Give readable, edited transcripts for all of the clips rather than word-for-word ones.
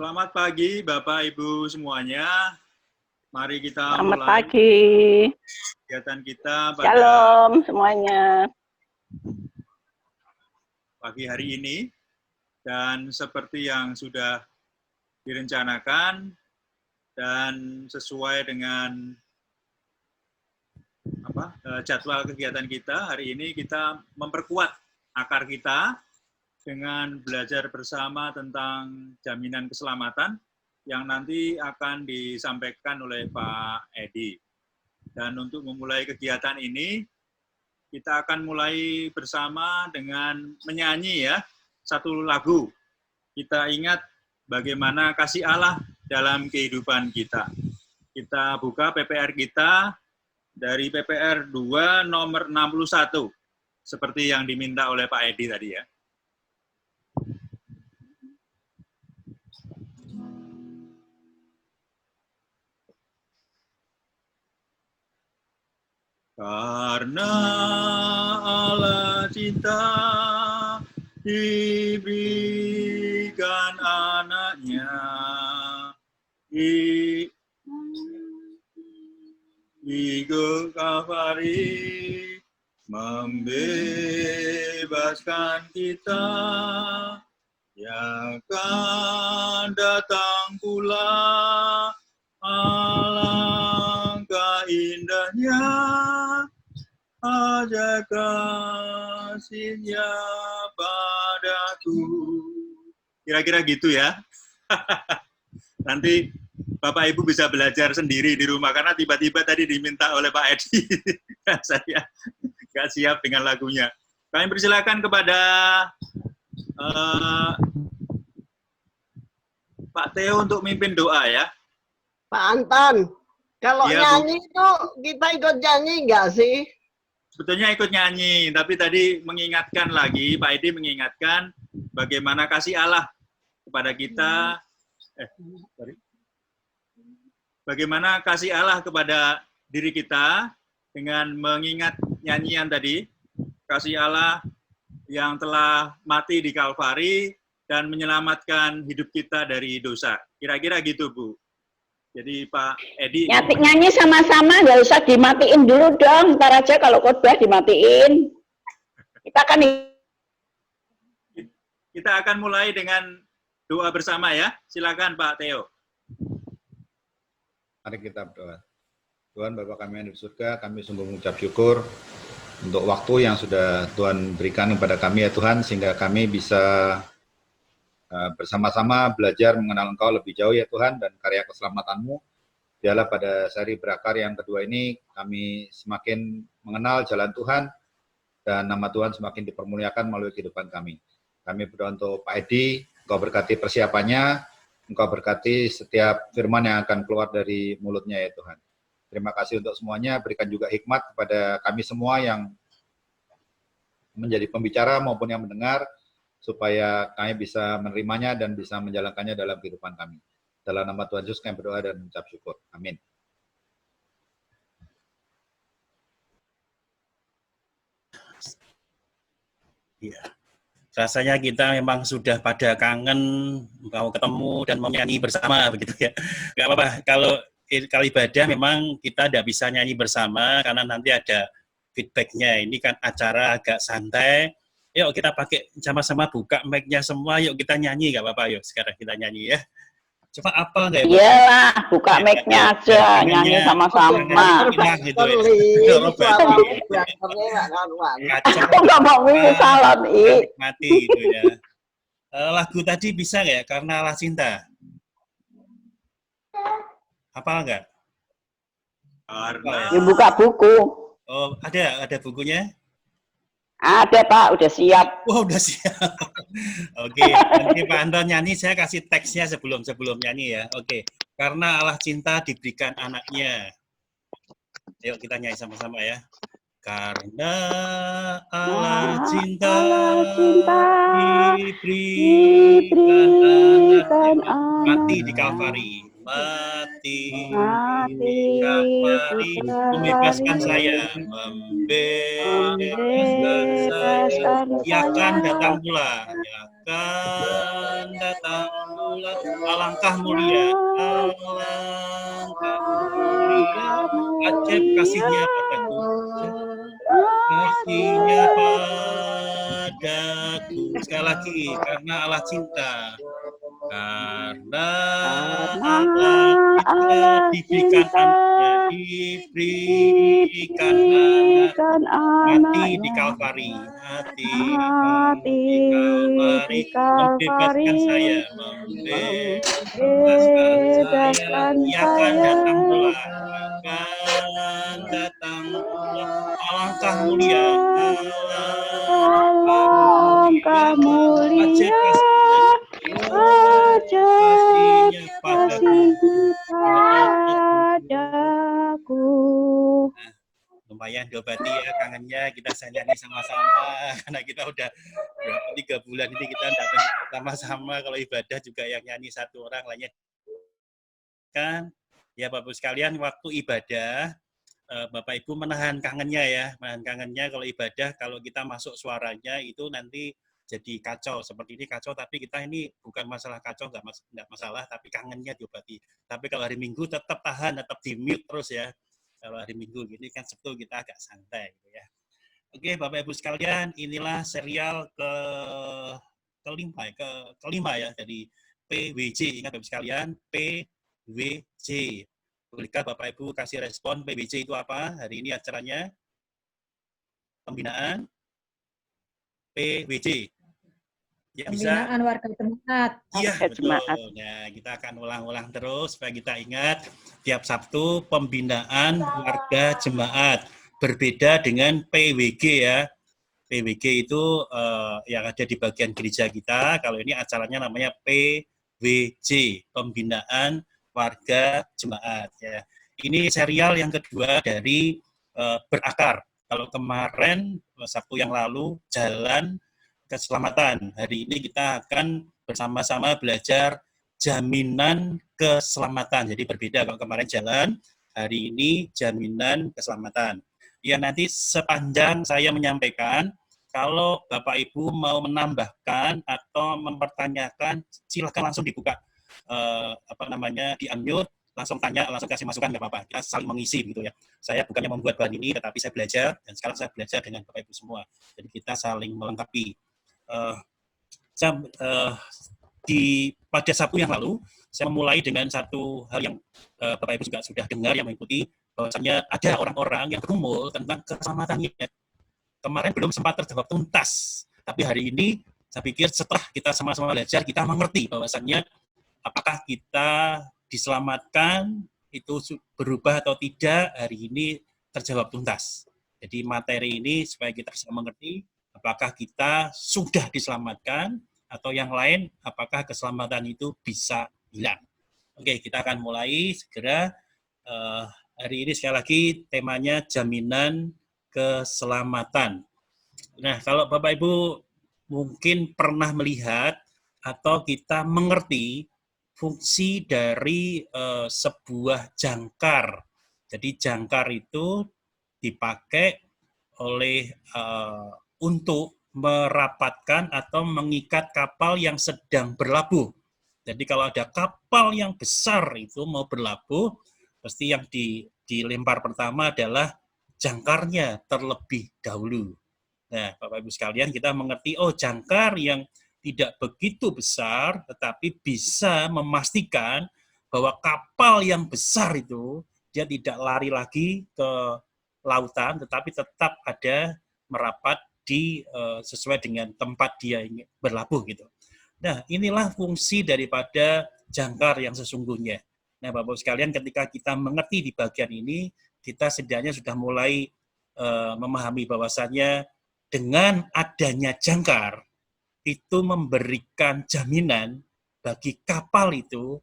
Selamat pagi Bapak Ibu semuanya. Mari kita Selamat mulai pagi. kegiatan kita pada Shalom semuanya. pagi hari ini. Dan seperti yang sudah direncanakan dan sesuai dengan jadwal kegiatan kita, hari ini kita memperkuat akar kita dengan belajar bersama tentang jaminan keselamatan yang nanti akan disampaikan oleh Pak Edi. Dan untuk memulai kegiatan ini, kita akan mulai bersama dengan menyanyi ya, satu lagu. Kita ingat bagaimana kasih Allah dalam kehidupan kita. Kita buka PPR kita dari PPR 2 nomor 61, seperti yang diminta oleh Pak Edi tadi ya. Karena Allah cinta diberikan anaknya di Kalvari membebaskan kita, yang akan datang pula alangkah indahnya aja kasihnya padaku. Kira-kira gitu ya. Nanti Bapak Ibu bisa belajar sendiri di rumah, karena tiba-tiba tadi diminta oleh Pak Edi. Saya nggak siap dengan lagunya. Kami persilakan kepada Pak Theo untuk mimpin doa ya. Pak Anton, kalau Ya, nyanyi itu kita ikut nyanyi nggak sih? Sebetulnya ikut nyanyi, tapi tadi mengingatkan lagi, Pak Edi mengingatkan bagaimana kasih Allah kepada kita, bagaimana kasih Allah kepada diri kita dengan mengingat nyanyian tadi, kasih Allah yang telah mati di Kalvari dan menyelamatkan hidup kita dari dosa. Kira-kira gitu, Bu. Jadi Pak Edi Nyanyi sama-sama, nggak usah dimatiin dulu dong. Ntar aja kalau khotbah dimatiin. Kita akan mulai dengan doa bersama ya. Silakan Pak Theo. Mari kita berdoa. Tuhan Bapa kami yang di surga, kami sungguh mengucap syukur untuk waktu yang sudah Tuhan berikan kepada kami ya Tuhan, sehingga kami bisa bersama-sama belajar mengenal Engkau lebih jauh ya Tuhan, dan karya keselamatan-Mu. Biarlah pada sehari berakar yang kedua ini kami semakin mengenal jalan Tuhan dan nama Tuhan semakin dipermuliakan melalui kehidupan kami. Kami berdoa untuk Pak Edi, Engkau berkati persiapannya, Engkau berkati setiap firman yang akan keluar dari mulutnya ya Tuhan. Terima kasih untuk semuanya, berikan juga hikmat kepada kami semua yang menjadi pembicara maupun yang mendengar, supaya kami bisa menerimanya dan bisa menjalankannya dalam kehidupan kami. Dalam nama Tuhan Yesus kami berdoa dan mengucap syukur. Amin. Ya, rasanya kita memang sudah pada kangen mau ketemu dan mau nyanyi bersama begitu ya. Gak apa-apa, kalau ibadah memang kita tidak bisa nyanyi bersama karena nanti ada feedbacknya. Ini kan acara agak santai. Yuk kita pakai sama-sama buka mic-nya semua, yuk kita nyanyi, gak apa-apa, yuk sekarang kita nyanyi ya. Coba apa enggak ya? Iyalah, buka mic-nya aja, nyanyi sama-sama. Gitu ya. Aku nggak mau milih salon, mati gitu ya. Lagu tadi bisa nggak ya? Karena Allah cinta. Apa enggak? Karena Dibuka buku. Oh, ada bukunya? Ada Pak, udah siap. Wah, udah siap. Oke, nanti Pak Anton nyanyi, saya kasih teksnya sebelum nyanyi ya. Oke, karena Allah cinta diberikan anaknya. Yuk kita nyanyi sama-sama ya. Karena Allah cinta diberikan anaknya, mati di Kalvari. Mati di Kalvari, membebaskan saya, ia akan datang pula, alangkah mulia, alangkah mulia, ajaib kasihnya padaku, kasihnya padaku. Sekali lagi, karena Allah cinta. Karena Allah diberikan mati di Kalvari, mati di Kalvari, membebaskan saya, ia akan datang pula, alangkah mulia, kasihnya padaku. Lumayan diobati ya kangennya, kita nyanyi sama-sama karena kita udah 3 bulan ini kita datang sama-sama, kalau ibadah juga yang nyanyi satu orang lainnya kan ya. Bapak sekalian, waktu ibadah Bapak Ibu menahan kangennya ya, menahan kangennya. Kalau ibadah, kalau kita masuk suaranya itu nanti jadi kacau, seperti ini kacau, tapi kita ini bukan masalah kacau, nggak masalah, tapi kangennya diobati. Tapi kalau hari Minggu tetap tahan, tetap di-mute terus ya. Kalau hari Minggu gini kan Sabtu kita agak santai gitu ya. Oke, Bapak Ibu sekalian, inilah serial kelima ya dari PWJ. Ingat Bapak sekalian, PWJ. Bolehkah Bapak Ibu kasih respon PWJ itu apa? Hari ini acaranya pembinaan PWJ. Ya, pembinaan warga jemaat. Iya, betul. Nah, kita akan ulang-ulang terus supaya kita ingat tiap Sabtu pembinaan warga jemaat. Berbeda dengan PWG ya. PWG itu yang ada di bagian gereja kita. Kalau ini acaranya namanya PWJ, pembinaan warga jemaat ya. Ini serial yang kedua dari Berakar. Kalau kemarin Sabtu yang lalu Jalan Keselamatan. Hari ini kita akan bersama-sama belajar jaminan keselamatan. Jadi berbeda, kalau kemarin Jalan, hari ini jaminan keselamatan. Ya, nanti sepanjang saya menyampaikan, kalau Bapak Ibu mau menambahkan atau mempertanyakan, silakan langsung dibuka di-unmute, langsung tanya, langsung kasih masukan, nggak apa-apa. Kita saling mengisi gitu ya. Saya bukannya membuat bahan ini, tetapi saya belajar, dan sekarang saya belajar dengan Bapak Ibu semua. Jadi kita saling melengkapi. Pada Sabtu yang lalu, saya memulai dengan satu hal yang Bapak Ibu juga sudah dengar, yang mengikuti, bahwasanya ada orang-orang yang bergumul tentang keselamatannya. Kemarin belum sempat terjawab tuntas, tapi hari ini saya pikir setelah kita sama-sama belajar, kita mengerti bahwasannya apakah kita diselamatkan itu berubah atau tidak, hari ini terjawab tuntas. Jadi materi ini supaya kita bisa mengerti apakah kita sudah diselamatkan atau yang lain, apakah keselamatan itu bisa hilang. Oke, kita akan mulai segera. Hari ini sekali lagi temanya jaminan keselamatan. Nah, kalau Bapak Ibu mungkin pernah melihat atau kita mengerti fungsi dari sebuah jangkar. Jadi jangkar itu dipakai oleh untuk merapatkan atau mengikat kapal yang sedang berlabuh. Jadi kalau ada kapal yang besar itu mau berlabuh, pasti yang dilempar pertama adalah jangkarnya terlebih dahulu. Nah, Bapak Ibu sekalian, kita mengerti, oh jangkar yang tidak begitu besar, tetapi bisa memastikan bahwa kapal yang besar itu, dia tidak lari lagi ke lautan, tetapi tetap ada merapat di sesuai dengan tempat dia ingin berlabuh gitu. Nah, inilah fungsi daripada jangkar yang sesungguhnya. Nah, Bapak sekalian, ketika kita mengerti di bagian ini, kita setidaknya sudah mulai memahami bahwasannya dengan adanya jangkar itu memberikan jaminan bagi kapal itu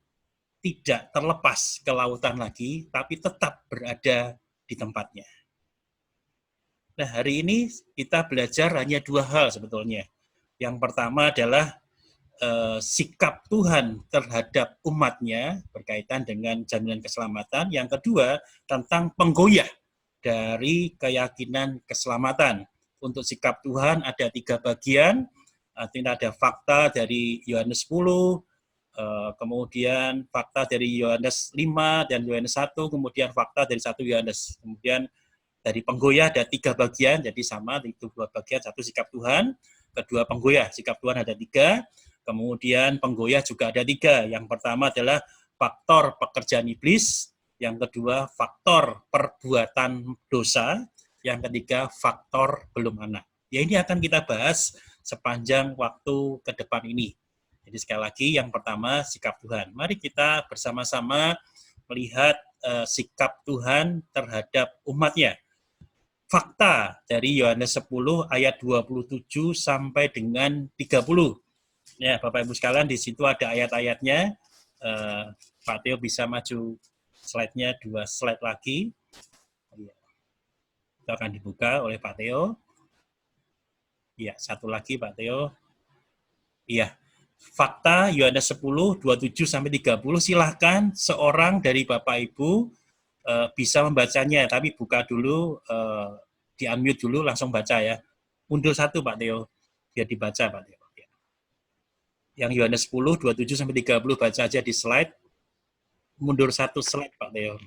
tidak terlepas ke lautan lagi, tapi tetap berada di tempatnya. Nah, hari ini kita belajar hanya 2 hal sebetulnya. Yang pertama adalah sikap Tuhan terhadap umatnya berkaitan dengan jaminan keselamatan. Yang kedua, tentang penggoyah dari keyakinan keselamatan. Untuk sikap Tuhan ada 3 bagian. Artinya ada fakta dari Yohanes 10, kemudian fakta dari Yohanes 5 dan Yohanes 1, kemudian fakta dari 1 Yohanes. Kemudian dari penggoyah ada 3 bagian, jadi sama itu 2 bagian, 1 sikap Tuhan, kedua penggoyah, sikap Tuhan ada 3, kemudian penggoyah juga ada 3. Yang pertama adalah faktor pekerjaan iblis, yang kedua faktor perbuatan dosa, yang ketiga faktor belum anak. Ya ini akan kita bahas sepanjang waktu ke depan ini. Jadi sekali lagi yang pertama sikap Tuhan. Mari kita bersama-sama melihat sikap Tuhan terhadap umatnya. Fakta dari Yohanes 10 ayat 27 sampai dengan 30. Ya, Bapak Ibu sekalian, di situ ada ayat-ayatnya. Pak Theo bisa maju slide-nya 2 slide lagi. Itu akan dibuka oleh Pak Theo. Iya, 1 lagi Pak Theo. Iya. Fakta Yohanes 10, 27 sampai 30, silahkan seorang dari Bapak Ibu bisa membacanya, tapi buka dulu, di-unmute dulu, langsung baca ya. Mundur 1 Pak Theo, biar dibaca Pak Theo. Yang Yohanes 10, 27 sampai 30 baca aja di slide. Mundur 1 slide Pak Theo.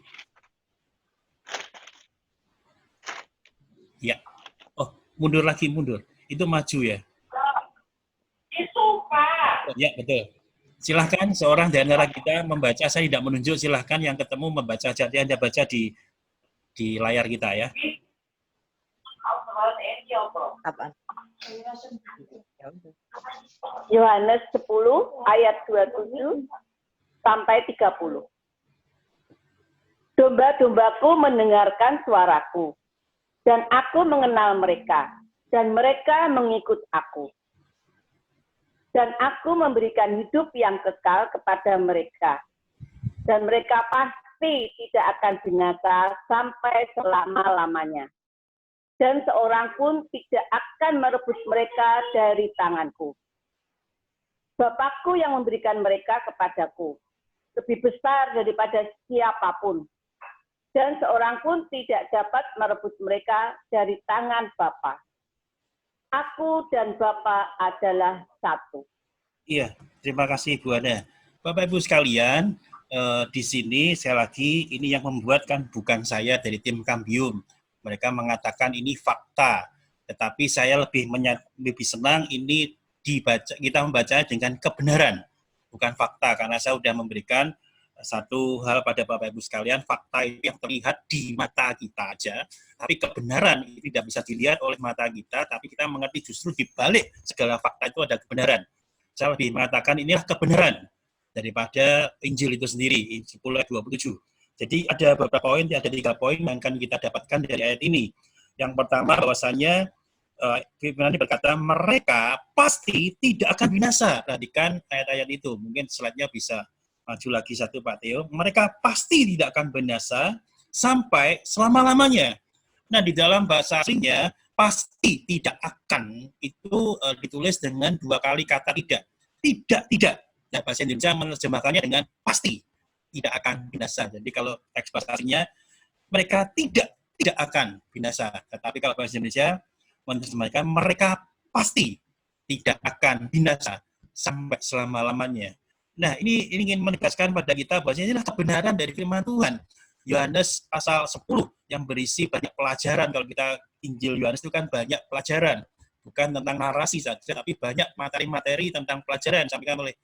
Ya. Oh, mundur lagi, mundur. Itu maju ya. Ya, betul. Silahkan seorang di antara kita membaca, saya tidak menunjuk, silahkan yang ketemu membaca, jadi Anda baca di layar kita ya. Yohanes 10 ayat 27 sampai 30. Domba-dombaku mendengarkan suaraku, dan aku mengenal mereka, dan mereka mengikut aku. Dan aku memberikan hidup yang kekal kepada mereka. Dan mereka pasti tidak akan binasa sampai selama-lamanya. Dan seorang pun tidak akan merebut mereka dari tanganku. Bapakku yang memberikan mereka kepadaku lebih besar daripada siapapun. Dan seorang pun tidak dapat merebut mereka dari tangan Bapa. Aku dan Bapa adalah satu. Iya, terima kasih Bu Ana. Bapak Ibu sekalian, di sini saya lagi, ini yang membuat kan bukan saya dari tim Kambium. Mereka mengatakan ini fakta, tetapi saya lebih senang ini dibaca, kita membacanya dengan kebenaran, bukan fakta, karena saya sudah memberikan satu hal pada Bapak Ibu sekalian, fakta itu yang terlihat di mata kita aja, tapi kebenaran itu tidak bisa dilihat oleh mata kita, tapi kita mengerti justru di balik segala fakta itu ada kebenaran. Saya lebih mengatakan inilah kebenaran daripada Injil itu sendiri, 10 ayat 27. Jadi ada beberapa poin, ada 3 poin yang akan kita dapatkan dari ayat ini. Yang pertama bahwasanya firman ini berkata mereka pasti tidak akan binasa. Perhatikan ayat-ayat itu. Mungkin slide-nya bisa maju lagi 1 Pak Theo. Mereka pasti tidak akan binasa sampai selama-lamanya. Nah, di dalam bahasa aslinya pasti tidak akan itu ditulis dengan 2 kali kata tidak. Tidak. Nah, bahasa Indonesia menerjemahkannya dengan pasti tidak akan binasa. Jadi kalau teks bahasa aslinya mereka tidak akan binasa. Tetapi kalau bahasa Indonesia menerjemahkan mereka pasti tidak akan binasa sampai selama-lamanya. Nah, ini ingin menegaskan pada kita bahwa inilah kebenaran dari firman Tuhan. Yohanes pasal 10 yang berisi banyak pelajaran. Kalau kita Injil Yohanes itu kan banyak pelajaran. Bukan tentang narasi saja, tapi banyak materi-materi tentang pelajaran yang disampaikan oleh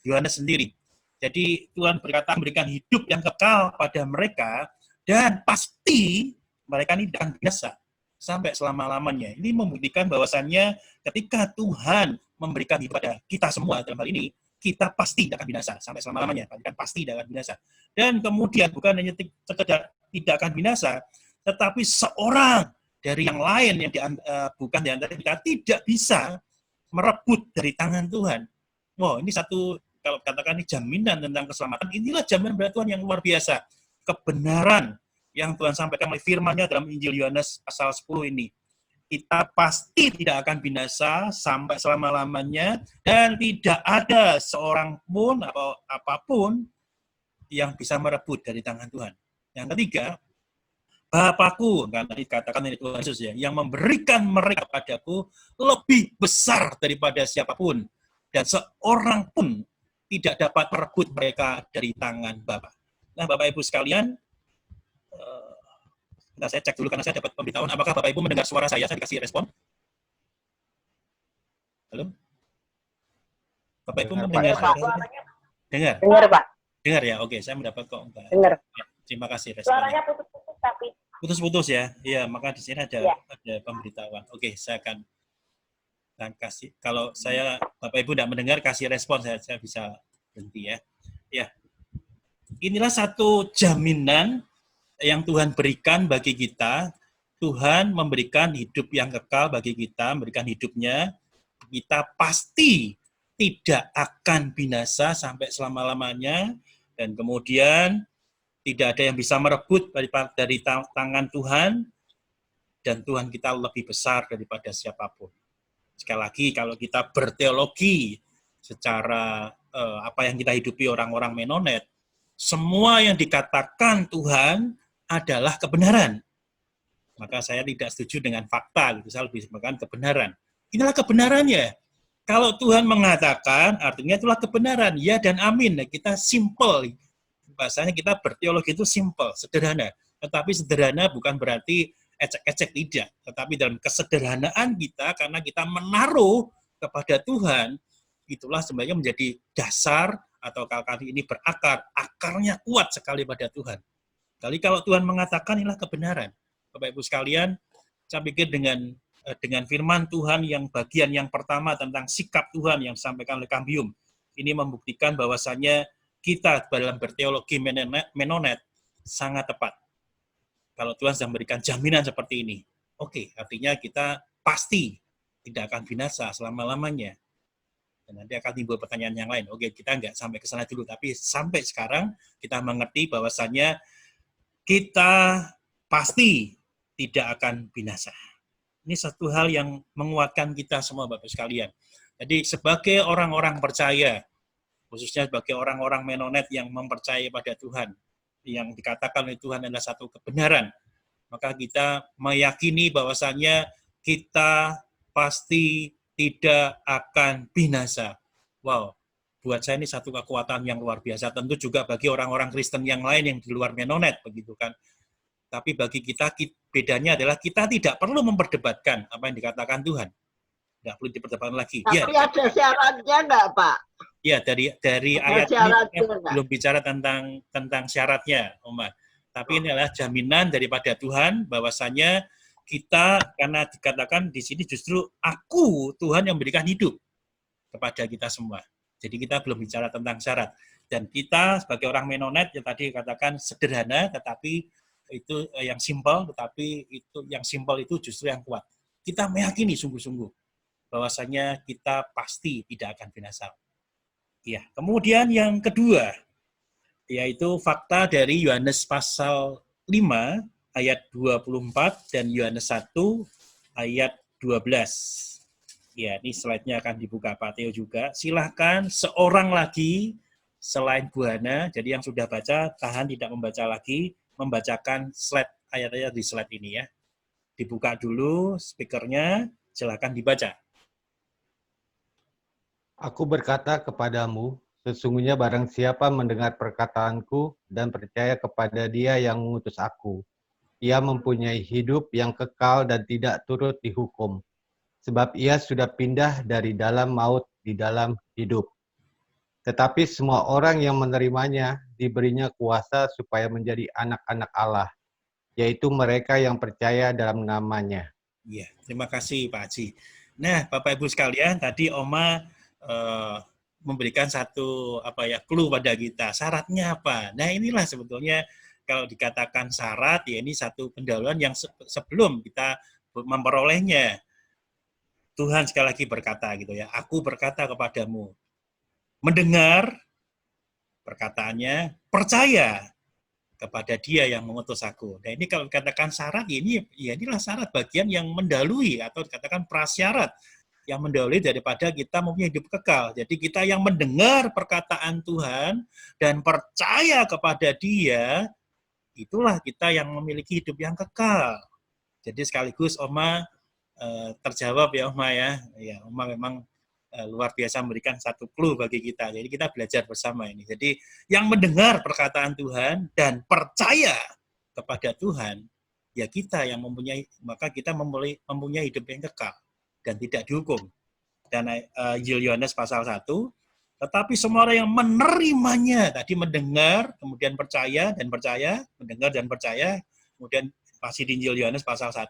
Yohanes sendiri. Jadi Tuhan berkata memberikan hidup yang kekal pada mereka dan pasti mereka ini akan binasa sampai selama-lamanya. Ini membuktikan bahwasannya ketika Tuhan memberikan hidup pada kita semua dalam hal ini, kita pasti tidak akan binasa sampai selama-lamanya. Kan pasti tidak akan binasa. Dan kemudian bukan hanya sekedar tidak akan binasa, tetapi seorang dari yang lain yang bukan di antara kita tidak bisa merebut dari tangan Tuhan. Wow, ini satu, kalau katakan ini jaminan tentang keselamatan, inilah jaminan dari Tuhan yang luar biasa. Kebenaran yang Tuhan sampaikan oleh firman-Nya dalam Injil Yohanes pasal 10 ini. Kita pasti tidak akan binasa sampai selama-lamanya dan tidak ada seorang pun atau apapun yang bisa merebut dari tangan Tuhan. Yang ketiga, Bapakku, karena dikatakan oleh Tuhan Yesus ya, yang memberikan mereka padaku lebih besar daripada siapapun. Dan seorang pun tidak dapat merebut mereka dari tangan Bapa. Nah, Bapak Ibu sekalian, saya cek dulu karena saya dapat pemberitahuan. Apakah Bapak Ibu mendengar suara saya? Saya dikasih respon. Halo? Bapak Ibu mendengar suara saya? Dengar? Dengar, Pak. Dengar ya? Oke, saya mendapat kok. Dengar. Ya, terima kasih responnya. Suaranya putus-putus tapi. Putus-putus ya? Iya, maka di sini Ya. ada pemberitahuan. Oke, saya akan kasih. Kalau Bapak Ibu tidak mendengar, kasih respon, saya bisa berhenti ya. Ya. Inilah satu jaminan yang Tuhan berikan bagi kita. Tuhan memberikan hidup yang kekal bagi kita, memberikan hidupnya. Kita pasti tidak akan binasa sampai selama-lamanya, dan kemudian tidak ada yang bisa merebut dari tangan Tuhan, dan Tuhan kita lebih besar daripada siapapun. Sekali lagi, kalau kita berteologi secara apa yang kita hidupi orang-orang Menonet, semua yang dikatakan Tuhan adalah kebenaran. Maka saya tidak setuju dengan fakta, gitu. Saya lebih mengatakan kebenaran. Inilah kebenarannya. Kalau Tuhan mengatakan, artinya itulah kebenaran. Ya dan amin. Nah, kita simple. Bahasanya kita berteologi itu simple, sederhana. Tetapi sederhana bukan berarti ecek-ecek, tidak. Tetapi dalam kesederhanaan kita, karena kita menaruh kepada Tuhan, itulah sebenarnya menjadi dasar, atau kali ini berakar. Akarnya kuat sekali pada Tuhan. Kali kalau Tuhan mengatakan inilah kebenaran. Bapak Ibu sekalian, saya pikir dengan firman Tuhan yang bagian yang pertama tentang sikap Tuhan yang disampaikan oleh Cambium, ini membuktikan bahwasannya kita dalam berteologi Menonet sangat tepat. Kalau Tuhan sudah memberikan jaminan seperti ini, oke, artinya kita pasti tidak akan binasa selama-lamanya. Dan nanti akan timbul pertanyaan yang lain. Oke, kita nggak sampai ke sana dulu, tapi sampai sekarang kita mengerti bahwasannya kita pasti tidak akan binasa. Ini satu hal yang menguatkan kita semua, Bapak sekalian. Jadi sebagai orang-orang percaya, khususnya sebagai orang-orang Menonet yang mempercayai pada Tuhan, yang dikatakan oleh Tuhan adalah satu kebenaran, maka kita meyakini bahwasannya kita pasti tidak akan binasa. Wow, buat saya ini satu kekuatan yang luar biasa. Tentu juga bagi orang-orang Kristen yang lain yang di luar Menonet, begitu kan. Tapi bagi kita, bedanya adalah kita tidak perlu memperdebatkan apa yang dikatakan Tuhan. Tidak perlu diperdebatkan lagi. Tapi ya, ada syaratnya enggak, Pak? Ya, dari ayat ini belum bicara tentang syaratnya, Oma. Tapi ini adalah jaminan daripada Tuhan bahwasanya kita, karena dikatakan di sini justru aku, Tuhan yang memberikan hidup kepada kita semua. Jadi kita belum bicara tentang syarat. Dan kita sebagai orang Menonet yang tadi dikatakan sederhana, tetapi itu yang simpel, tetapi itu yang simpel itu justru yang kuat. Kita meyakini sungguh-sungguh bahwasanya kita pasti tidak akan binasa. Ya, kemudian yang kedua, yaitu fakta dari Yohanes pasal 5 ayat 24 dan Yohanes 1 ayat 12. Ya, ini slide-nya akan dibuka Pak Theo juga. Silahkan seorang lagi selain Bu Hana, jadi yang sudah baca tahan tidak membaca lagi, membacakan slide ayat-ayat di slide ini ya. Dibuka dulu speakernya, silahkan dibaca. Aku berkata kepadamu, sesungguhnya barang siapa mendengar perkataanku dan percaya kepada Dia yang mengutus aku, ia mempunyai hidup yang kekal dan tidak turut dihukum, sebab ia sudah pindah dari dalam maut di dalam hidup. Tetapi semua orang yang menerimanya diberinya kuasa supaya menjadi anak-anak Allah, yaitu mereka yang percaya dalam namanya. Iya, terima kasih Pak Haji. Nah, Bapak Ibu sekalian, tadi Oma memberikan satu clue pada kita. Syaratnya apa? Nah, inilah sebetulnya kalau dikatakan syarat, ya ini satu pendahuluan yang sebelum kita memperolehnya. Tuhan sekali lagi berkata gitu ya, aku berkata kepadamu, mendengar perkataannya, percaya kepada Dia yang mengutus aku. Nah, ini kalau dikatakan syarat, inilah syarat bagian yang mendahului atau dikatakan prasyarat yang mendahului daripada kita mempunyai hidup kekal. Jadi kita yang mendengar perkataan Tuhan dan percaya kepada Dia, itulah kita yang memiliki hidup yang kekal. Jadi sekaligus Oma terjawab ya Oma ya. Ya, Oma memang luar biasa memberikan satu clue bagi kita. Jadi kita belajar bersama ini. Jadi yang mendengar perkataan Tuhan dan percaya kepada Tuhan, ya kita yang mempunyai, maka kita mempunyai hidup yang kekal dan tidak dihukum. Dan Injil Yohanes pasal 1, tetapi semua orang yang menerimanya, tadi mendengar, kemudian percaya dan percaya, mendengar dan percaya, kemudian masih di Injil Yohanes pasal 1,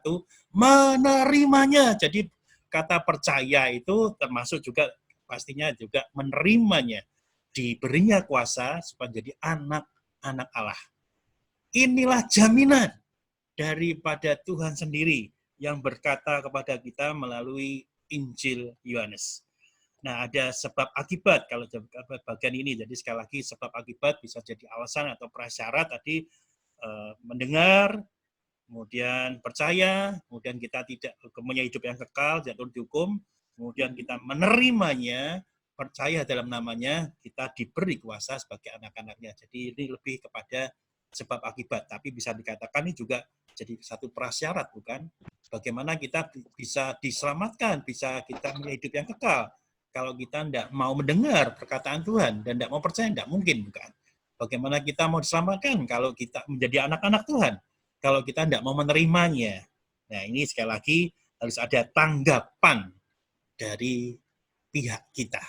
menerimanya. Jadi kata percaya itu termasuk juga pastinya juga menerimanya, diberinya kuasa supaya jadi anak-anak Allah. Inilah jaminan daripada Tuhan sendiri yang berkata kepada kita melalui Injil Yohanes. Nah, ada sebab akibat kalau bagian ini. Jadi sekali lagi sebab akibat bisa jadi alasan atau prasyarat tadi mendengar, kemudian percaya, kemudian kita tidak mempunyai hidup yang kekal, jatuh dihukum, kemudian kita menerimanya, percaya dalam namanya, kita diberi kuasa sebagai anak-anaknya. Jadi ini lebih kepada sebab akibat, tapi bisa dikatakan ini juga jadi satu prasyarat, bukan? Bagaimana kita bisa diselamatkan, bisa kita mempunyai hidup yang kekal. Kalau kita tidak mau mendengar perkataan Tuhan dan tidak mau percaya, tidak mungkin, bukan? Bagaimana kita mau diselamatkan kalau kita menjadi anak-anak Tuhan? Kalau kita tidak mau menerimanya. Nah, ini sekali lagi harus ada tanggapan dari pihak kita.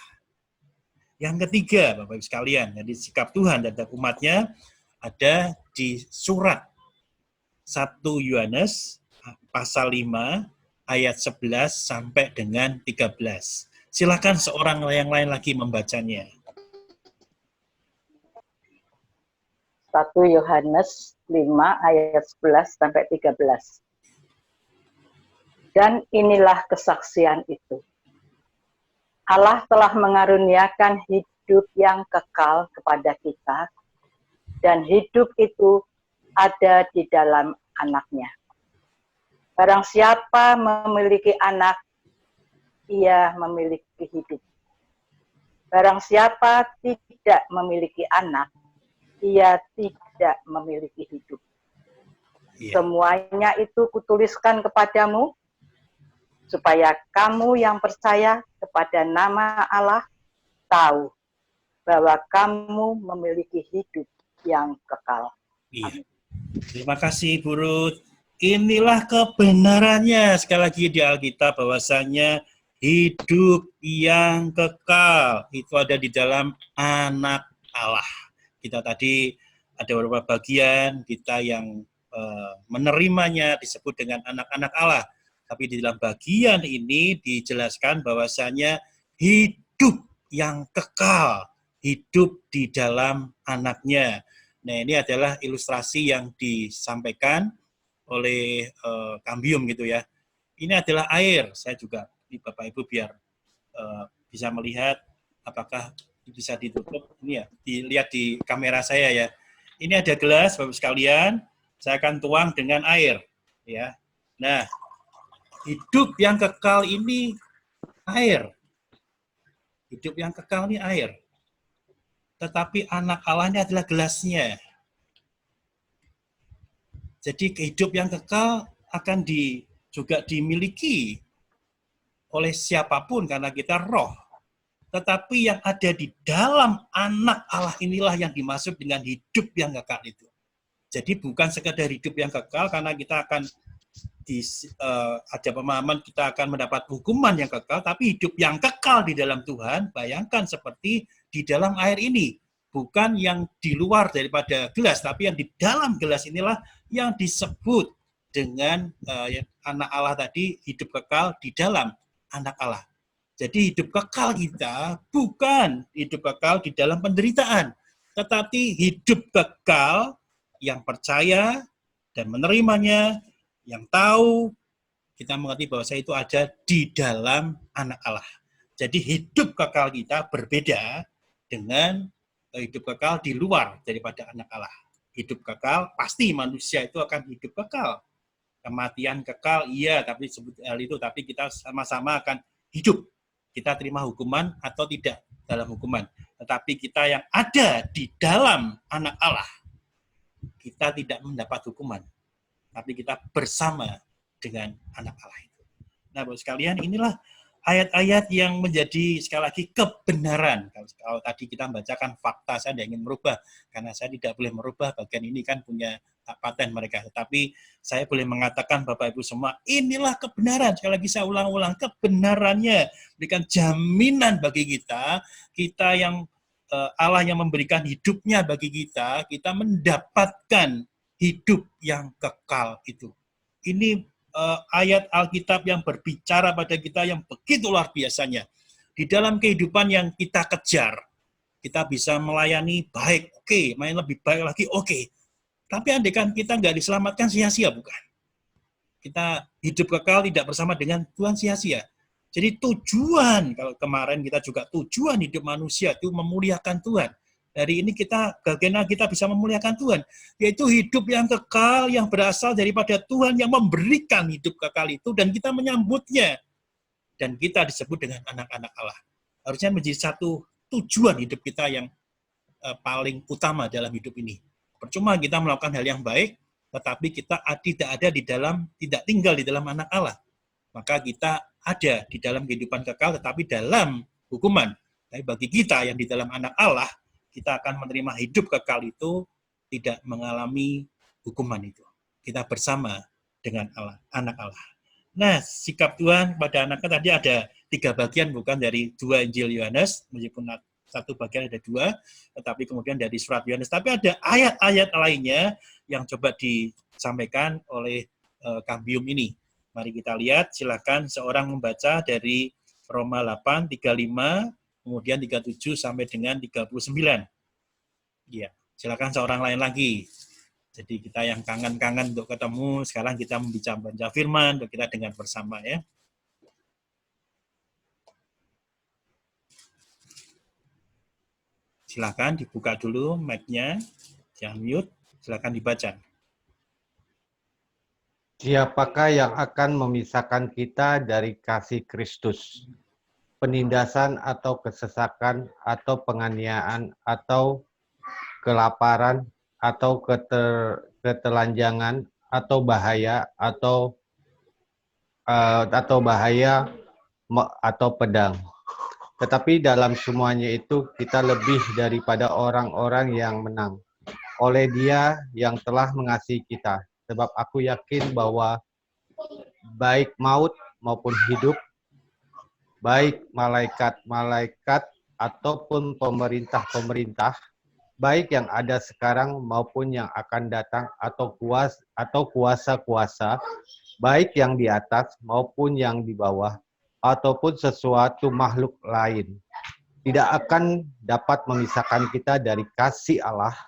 Yang ketiga, Bapak-Ibu sekalian, jadi sikap Tuhan dan umatnya ada di surat 1 Yohanes pasal 5 ayat 11 sampai dengan 13. Silakan seorang yang lain lagi membacanya. 1 Yohanes 5 ayat 11 sampai 13. Dan inilah kesaksian itu. Allah telah mengaruniakan hidup yang kekal kepada kita, dan hidup itu ada di dalam anaknya. Barang siapa memiliki anak, ia memiliki hidup. Barang siapa tidak memiliki anak, ia tidak memiliki hidup. Semuanya itu kutuliskan kepadamu, supaya kamu yang percaya kepada nama Allah tahu bahwa kamu memiliki hidup yang kekal. Iya. Terima kasih, Bu Ruth. Inilah kebenarannya, sekali lagi di Alkitab, bahwasanya hidup yang kekal itu ada di dalam anak Allah. Kita tadi ada beberapa bagian, kita yang menerimanya disebut dengan anak-anak Allah. Tapi di dalam bagian ini dijelaskan bahwasanya hidup yang kekal, hidup di dalam anaknya. Nah, ini adalah ilustrasi yang disampaikan oleh Kambium gitu ya. Ini adalah air. Saya juga, Bapak Ibu biar bisa melihat apakah bisa ditutup. Ini ya, dilihat di kamera saya ya. Ini ada gelas, Bapak sekalian. Saya akan tuang dengan air. Ya. Nah, hidup yang kekal ini air. Hidup yang kekal ini air. Tetapi anak Allahnya adalah gelasnya. Jadi hidup yang kekal akan juga dimiliki oleh siapapun karena kita roh. Tetapi yang ada di dalam anak Allah inilah yang dimaksud dengan hidup yang kekal itu. Jadi bukan sekedar hidup yang kekal karena kita akan ada pemahaman kita akan mendapat hukuman yang kekal, tapi hidup yang kekal di dalam Tuhan, bayangkan seperti di dalam air ini. Bukan yang di luar daripada gelas, tapi yang di dalam gelas inilah yang disebut dengan anak Allah tadi, hidup kekal di dalam anak Allah. Jadi hidup kekal kita bukan hidup kekal di dalam penderitaan, tetapi hidup kekal yang percaya dan menerimanya, yang tahu, kita mengerti bahwa saya itu ada di dalam anak Allah. Jadi hidup kekal kita berbeda dengan hidup kekal di luar daripada anak Allah. Hidup kekal, pasti manusia itu akan hidup kekal. Kematian kekal, iya, tapi sebut hal itu, tapi kita sama-sama akan hidup. Kita terima hukuman atau tidak dalam hukuman. Tetapi kita yang ada di dalam anak Allah, kita tidak mendapat hukuman. Tapi kita bersama dengan anak Allah itu. Nah, Bapak sekalian, inilah ayat-ayat yang menjadi sekali lagi kebenaran. Kalau tadi kita membacakan fakta, saya tidak ingin merubah, karena saya tidak boleh merubah, bagian ini kan punya hak paten mereka. Tetapi saya boleh mengatakan Bapak Ibu semua, inilah kebenaran. Sekali lagi saya ulang-ulang, kebenarannya berikan jaminan bagi kita, kita yang Allah yang memberikan hidupnya bagi kita, kita mendapatkan hidup yang kekal itu. Ini ayat Alkitab yang berbicara pada kita yang begitu luar biasanya. Di dalam kehidupan yang kita kejar, kita bisa melayani baik, oke, main lebih baik lagi, oke. Tapi andaikan kita nggak diselamatkan, sia-sia bukan? Kita hidup kekal tidak bersama dengan Tuhan, sia-sia. Jadi tujuan, kalau kemarin kita juga tujuan hidup manusia itu memuliakan Tuhan. Hari ini bagaimana kita bisa memuliakan Tuhan? Yaitu hidup yang kekal, yang berasal daripada Tuhan yang memberikan hidup kekal itu, dan kita menyambutnya. Dan kita disebut dengan anak-anak Allah. Harusnya menjadi satu tujuan hidup kita yang paling utama dalam hidup ini. Percuma kita melakukan hal yang baik, tetapi kita tidak tinggal di dalam anak Allah. Maka kita ada di dalam kehidupan kekal, tetapi dalam hukuman. Tapi bagi kita yang di dalam anak Allah, kita akan menerima hidup kekal itu, tidak mengalami hukuman itu. Kita bersama dengan Allah, anak Allah. Nah, sikap Tuhan pada anaknya tadi ada 3 bagian, bukan dari 2 Injil Yohanes, meskipun satu bagian ada 2, tetapi kemudian dari surat Yohanes. Tapi ada ayat-ayat lainnya yang coba disampaikan oleh Kang Bium ini. Mari kita lihat, silakan seorang membaca dari Roma 8, 35, kemudian 37 sampai dengan 39. Ya, silakan seorang lain lagi. Jadi kita yang kangen-kangen untuk ketemu, sekarang kita membaca firman, untuk kita dengar bersama ya. Silakan dibuka dulu mic-nya, jangan mute, silakan dibaca. Siapakah yang akan memisahkan kita dari kasih Kristus? Penindasan atau kesesakan atau penganiayaan atau kelaparan atau ketelanjangan atau bahaya atau pedang. Tetapi dalam semuanya itu kita lebih daripada orang-orang yang menang oleh Dia yang telah mengasihi kita. Sebab aku yakin bahwa baik maut maupun hidup, baik malaikat-malaikat ataupun pemerintah-pemerintah, baik yang ada sekarang maupun yang akan datang, atau kuasa-kuasa, baik yang di atas maupun yang di bawah, ataupun sesuatu makhluk lain, tidak akan dapat memisahkan kita dari kasih Allah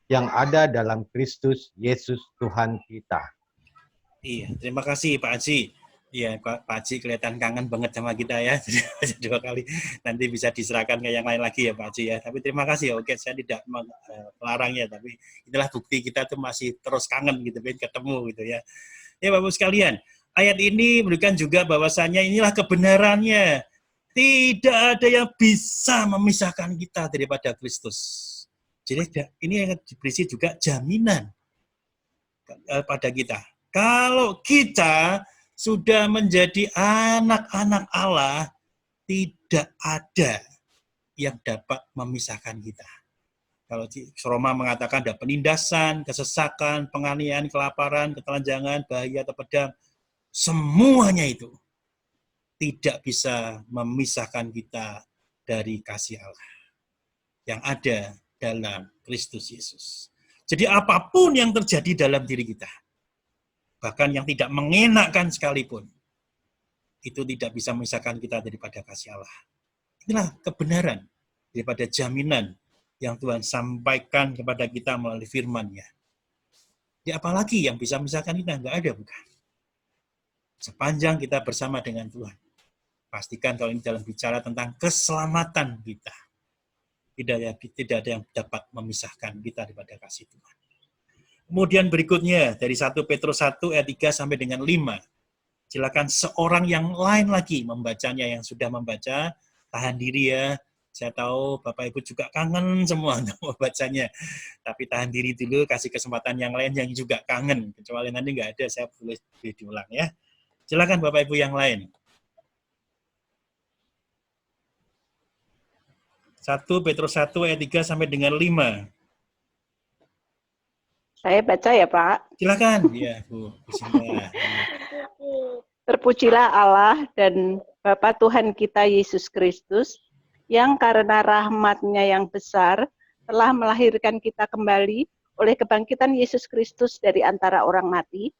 yang ada dalam Kristus Yesus Tuhan kita. Iya, terima kasih Pak Haji. Iya, Pak Haji kelihatan kangen banget sama kita ya. 2 kali. Nanti bisa diserahkan ke yang lain lagi ya Pak Haji ya. Tapi terima kasih ya. Oke, saya tidak melarangnya, tapi itulah bukti kita tuh masih terus kangen gitu, pengen ketemu gitu ya. Ya Bapak sekalian, ayat ini menunjukkan juga bahwasanya inilah kebenarannya. Tidak ada yang bisa memisahkan kita daripada Kristus. Jadi ini yang berisi juga jaminan pada kita. Kalau kita sudah menjadi anak-anak Allah, tidak ada yang dapat memisahkan kita. Kalau Roma mengatakan ada penindasan, kesesakan, penganiayaan, kelaparan, ketelanjangan, bahaya atau pedang, semuanya itu tidak bisa memisahkan kita dari kasih Allah yang ada dalam Kristus Yesus. Jadi apapun yang terjadi dalam diri kita, bahkan yang tidak mengenakan sekalipun, itu tidak bisa memisahkan kita daripada kasih Allah. Inilah kebenaran daripada jaminan yang Tuhan sampaikan kepada kita melalui firman-Nya. Jadi apalagi yang bisa memisahkan kita? Enggak ada, bukan. Sepanjang kita bersama dengan Tuhan. Pastikan kalau ini dalam bicara tentang keselamatan kita, tidak ada yang dapat memisahkan kita daripada kasih Tuhan. Kemudian berikutnya, dari 1 Petrus 1 ayat 3 sampai dengan 5. Silakan seorang yang lain lagi membacanya, yang sudah membaca, tahan diri ya. Saya tahu Bapak Ibu juga kangen semua untuk membacanya. Tapi tahan diri dulu, kasih kesempatan yang lain yang juga kangen. Kecuali nanti nggak ada, saya boleh diulang ya. Silakan Bapak Ibu yang lain. 1 Petrus 1 ayat 3 sampai dengan 5. Saya baca ya, Pak. Silakan. Ya, Bu Sinta. Terpujilah Allah dan Bapa Tuhan kita Yesus Kristus, yang karena rahmat-Nya yang besar telah melahirkan kita kembali oleh kebangkitan Yesus Kristus dari antara orang mati,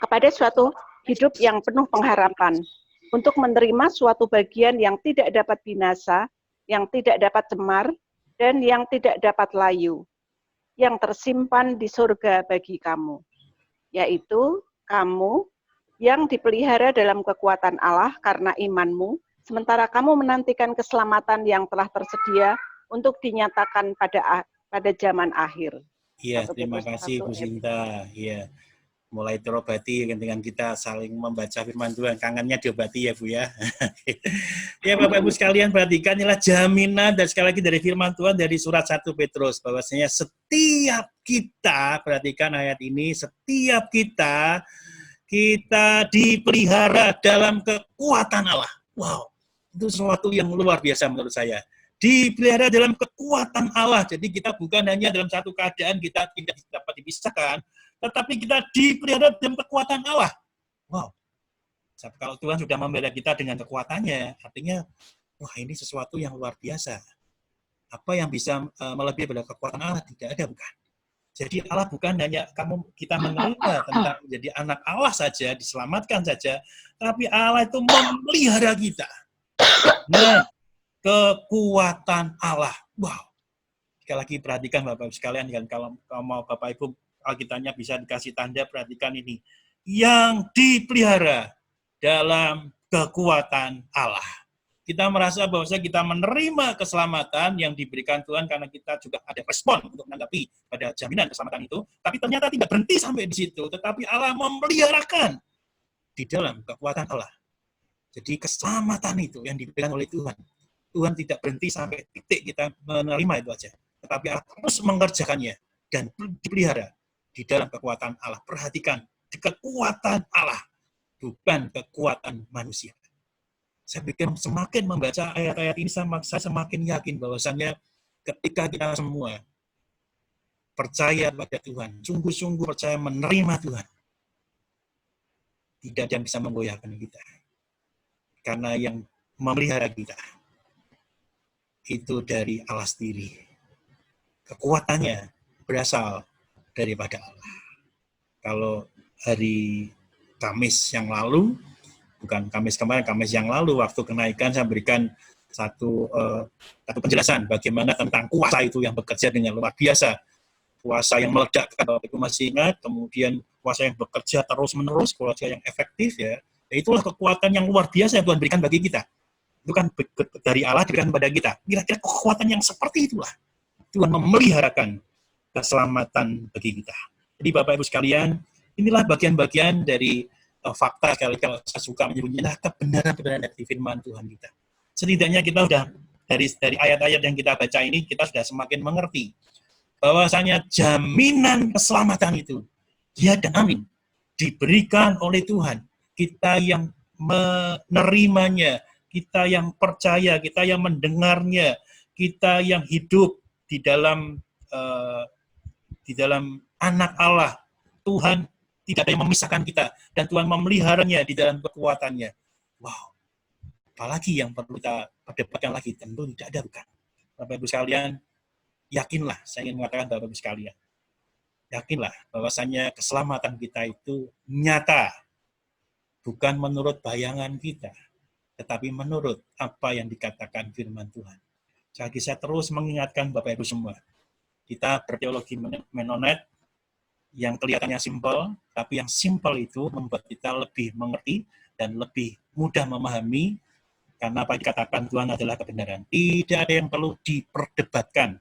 kepada suatu hidup yang penuh pengharapan, untuk menerima suatu bagian yang tidak dapat binasa, yang tidak dapat cemar, dan yang tidak dapat layu, yang tersimpan di surga bagi kamu, yaitu kamu yang dipelihara dalam kekuatan Allah karena imanmu, sementara kamu menantikan keselamatan yang telah tersedia untuk dinyatakan pada zaman akhir. Iya, terima kasih Bu Sinta. Iya, mulai terobati dengan kita saling membaca firman Tuhan. Kangennya diobati ya Bu ya. Ya Bapak Ibu sekalian, perhatikan inilah jaminan dan sekali lagi dari firman Tuhan dari surat 1 Petrus. Bahwasanya setiap kita, perhatikan ayat ini, setiap kita dipelihara dalam kekuatan Allah. Wow, itu sesuatu yang luar biasa menurut saya. Dipelihara dalam kekuatan Allah. Jadi kita bukan hanya dalam satu keadaan kita tidak dapat dipisahkan, tetapi kita dipelihara dalam kekuatan Allah. Wow. Kalau Tuhan sudah membela kita dengan kekuatannya, artinya, wah ini sesuatu yang luar biasa. Apa yang bisa melebihi pada kekuatan Allah? Tidak ada, bukan. Jadi Allah bukan hanya kita menerima tentang menjadi anak Allah saja, diselamatkan saja, tapi Allah itu memelihara kita. Nah, kekuatan Allah. Wow. Sekali lagi perhatikan Bapak Ibu sekalian, dan kalau mau Bapak Ibu Alkitabnya bisa dikasih tanda, perhatikan ini. Yang dipelihara dalam kekuatan Allah. Kita merasa bahwa kita menerima keselamatan yang diberikan Tuhan karena kita juga ada respon untuk menanggapi pada jaminan keselamatan itu, tapi ternyata tidak berhenti sampai di situ, tetapi Allah memeliharakan di dalam kekuatan Allah. Jadi keselamatan itu yang diberikan oleh Tuhan. Tuhan tidak berhenti sampai titik kita menerima itu aja. Tetapi Allah terus mengerjakannya dan dipelihara di dalam kekuatan Allah. Perhatikan, di kekuatan Allah, bukan kekuatan manusia. Saya pikir semakin membaca ayat-ayat ini, saya semakin yakin bahwasannya ketika kita semua percaya pada Tuhan, sungguh-sungguh percaya menerima Tuhan, tidak ada yang bisa menggoyahkan kita. Karena yang memelihara kita itu dari Allah sendiri. Kekuatannya berasal daripada Allah. Kalau hari Kamis yang lalu, bukan Kamis kemarin, Kamis yang lalu, waktu kenaikan saya berikan satu penjelasan bagaimana tentang kuasa itu yang bekerja dengan luar biasa. Kuasa yang meledak, kalau itu masih ingat, kemudian kuasa yang bekerja terus-menerus, kuasa yang efektif, ya. Itulah kekuatan yang luar biasa yang Tuhan berikan bagi kita. Itu kan dari Allah diberikan kepada kita. Kira-kira kekuatan yang seperti itulah Tuhan memeliharakan keselamatan bagi kita. Jadi Bapak Ibu sekalian, inilah bagian-bagian dari fakta, kalau saya suka menyebutnya kebenaran-kebenaran dari firman Tuhan kita. Setidaknya kita sudah dari ayat-ayat yang kita baca ini, kita sudah semakin mengerti bahwasanya jaminan keselamatan itu, ya dan amin, diberikan oleh Tuhan. Kita yang menerimanya, kita yang percaya, kita yang mendengarnya, kita yang hidup di dalam anak Allah, Tuhan tidak ada yang memisahkan kita, dan Tuhan memeliharanya di dalam kekuatannya. Wow, apalagi yang perlu kita perdebatkan lagi? Tentu tidak ada, bukan? Bapak Ibu sekalian, yakinlah, saya ingin mengatakan Bapak Ibu sekalian, yakinlah bahwasanya keselamatan kita itu nyata, bukan menurut bayangan kita, tetapi menurut apa yang dikatakan firman Tuhan. Jadi saya terus mengingatkan Bapak Ibu semua, kita berteologi Menonet yang kelihatannya simpel, tapi yang simpel itu membuat kita lebih mengerti dan lebih mudah memahami, karena apa yang dikatakan Tuhan adalah kebenaran. Tidak ada yang perlu diperdebatkan.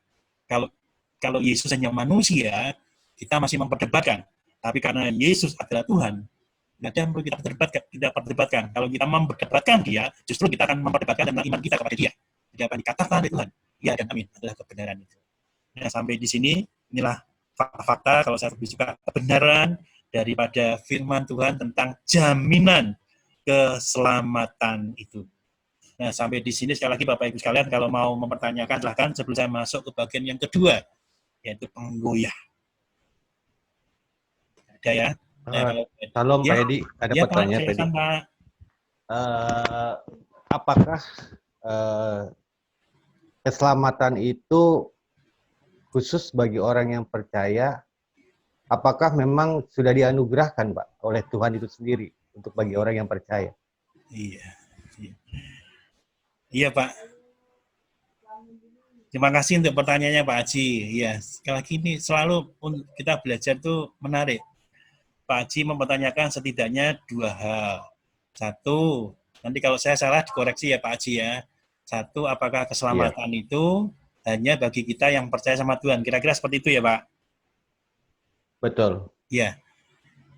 Kalau Yesus hanya manusia, kita masih memperdebatkan. Tapi karena Yesus adalah Tuhan, tidak ada yang perlu kita perdebatkan. Kalau kita memperdebatkan dia, justru kita akan memperdebatkan tentang iman kita kepada dia. Jadi apa yang dikatakan oleh Tuhan, ya dan amin, adalah kebenaran itu. Nah, sampai di sini, inilah fakta-fakta, kalau saya lebih suka kebenaran daripada firman Tuhan tentang jaminan keselamatan itu. Nah, sampai di sini sekali lagi Bapak Ibu sekalian, kalau mau mempertanyakan silahkan sebelum saya masuk ke bagian yang kedua, yaitu penggoyah. Ada ya? Nah, Salam ya, Pak Edi, ada ya Pak, pertanyaan Pak Edi. silakan Pak. Apakah keselamatan itu khusus bagi orang yang percaya? Apakah memang sudah dianugerahkan, Pak, oleh Tuhan itu sendiri untuk bagi orang yang percaya? Iya, iya Pak. Terima kasih untuk pertanyaannya Pak Haji. Ya, sekali lagi ini selalu kita belajar itu menarik. Pak Haji mempertanyakan setidaknya 2 hal. 1, nanti kalau saya salah dikoreksi ya Pak Haji ya. 1, apakah keselamatan itu hanya bagi kita yang percaya sama Tuhan? Kira-kira seperti itu ya Pak? Betul. Ya,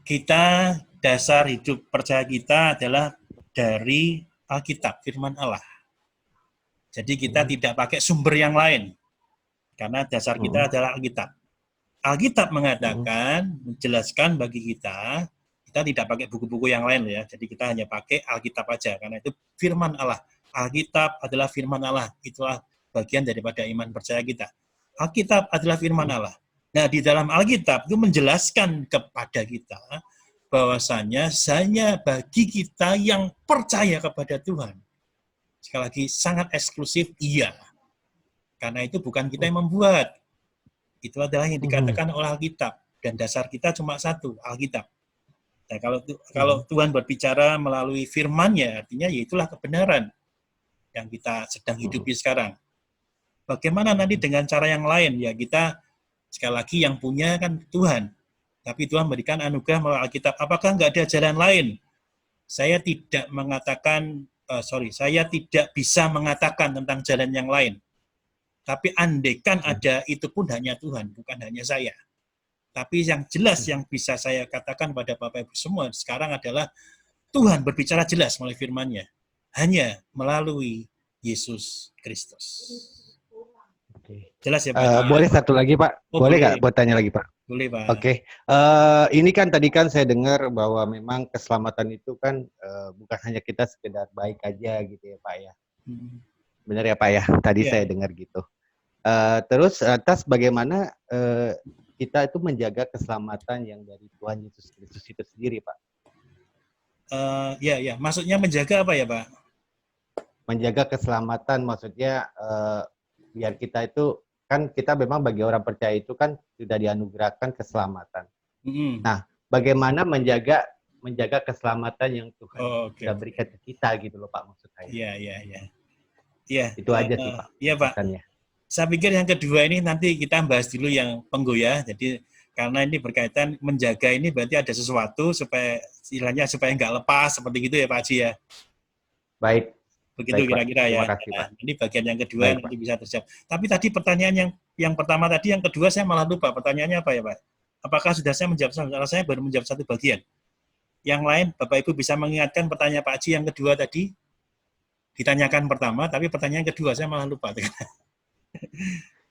kita dasar hidup percaya kita adalah dari Alkitab, firman Allah. Jadi kita tidak pakai sumber yang lain, karena dasar kita adalah Alkitab. Alkitab mengatakan, menjelaskan bagi kita tidak pakai buku-buku yang lain ya. Jadi kita hanya pakai Alkitab aja, karena itu firman Allah. Alkitab adalah firman Allah, itulah bagian daripada iman percaya kita. Alkitab adalah firman Allah. Nah, di dalam Alkitab itu menjelaskan kepada kita bahwasanya hanya bagi kita yang percaya kepada Tuhan. Sekali lagi, sangat eksklusif, iya. Karena itu bukan kita yang membuat. Itu adalah yang dikatakan oleh Alkitab. Dan dasar kita cuma satu, Alkitab. Nah, kalau Tuhan berbicara melalui firman-Nya, artinya ya itulah kebenaran yang kita sedang hidupi sekarang. Bagaimana nanti dengan cara yang lain? Ya kita, sekali lagi yang punya kan Tuhan. Tapi Tuhan berikan anugerah melalui Alkitab. Apakah nggak ada jalan lain? Saya tidak mengatakan, saya tidak bisa mengatakan tentang jalan yang lain. Tapi andaikan ada, itu pun hanya Tuhan, bukan hanya saya. Tapi yang jelas yang bisa saya katakan pada Bapak Ibu semua sekarang adalah Tuhan berbicara jelas melalui firman-Nya. Hanya melalui Yesus Kristus. Jelas ya Pak? Boleh satu lagi Pak? Boleh nggak buat tanya lagi Pak? Boleh Pak. Oke. Ini kan tadi kan saya dengar bahwa memang keselamatan itu kan bukan hanya kita sekedar baik aja gitu ya Pak ya. Benar ya Pak ya? Tadi saya dengar gitu. Terus atas bagaimana kita itu menjaga keselamatan yang dari Tuhan Yesus Kristus itu sendiri, Pak? Ya. Maksudnya menjaga apa ya, Pak? Menjaga keselamatan, maksudnya biar kita itu, kan kita memang bagi orang percaya itu kan sudah dianugerahkan keselamatan. Nah, bagaimana menjaga keselamatan yang Tuhan sudah berikan ke kita gitu loh, Pak, maksud saya. Iya. Itu aja sih, Pak. Iya, Pak. Saya pikir yang kedua ini nanti kita bahas dulu yang penggoyah. Jadi karena ini berkaitan menjaga ini berarti ada sesuatu supaya istilahnya supaya nggak lepas seperti gitu ya Pak Haji ya. Baik. Begitu kira-kira ya. Nah, ini bagian yang kedua nanti bisa terjawab. Tapi tadi pertanyaan yang pertama tadi, yang kedua saya malah lupa pertanyaannya apa ya Pak? Apakah sudah saya menjawab? Saya baru menjawab satu bagian. Yang lain Bapak Ibu bisa mengingatkan pertanyaan Pak Haji yang kedua tadi? Ditanyakan pertama, tapi pertanyaan kedua saya malah lupa.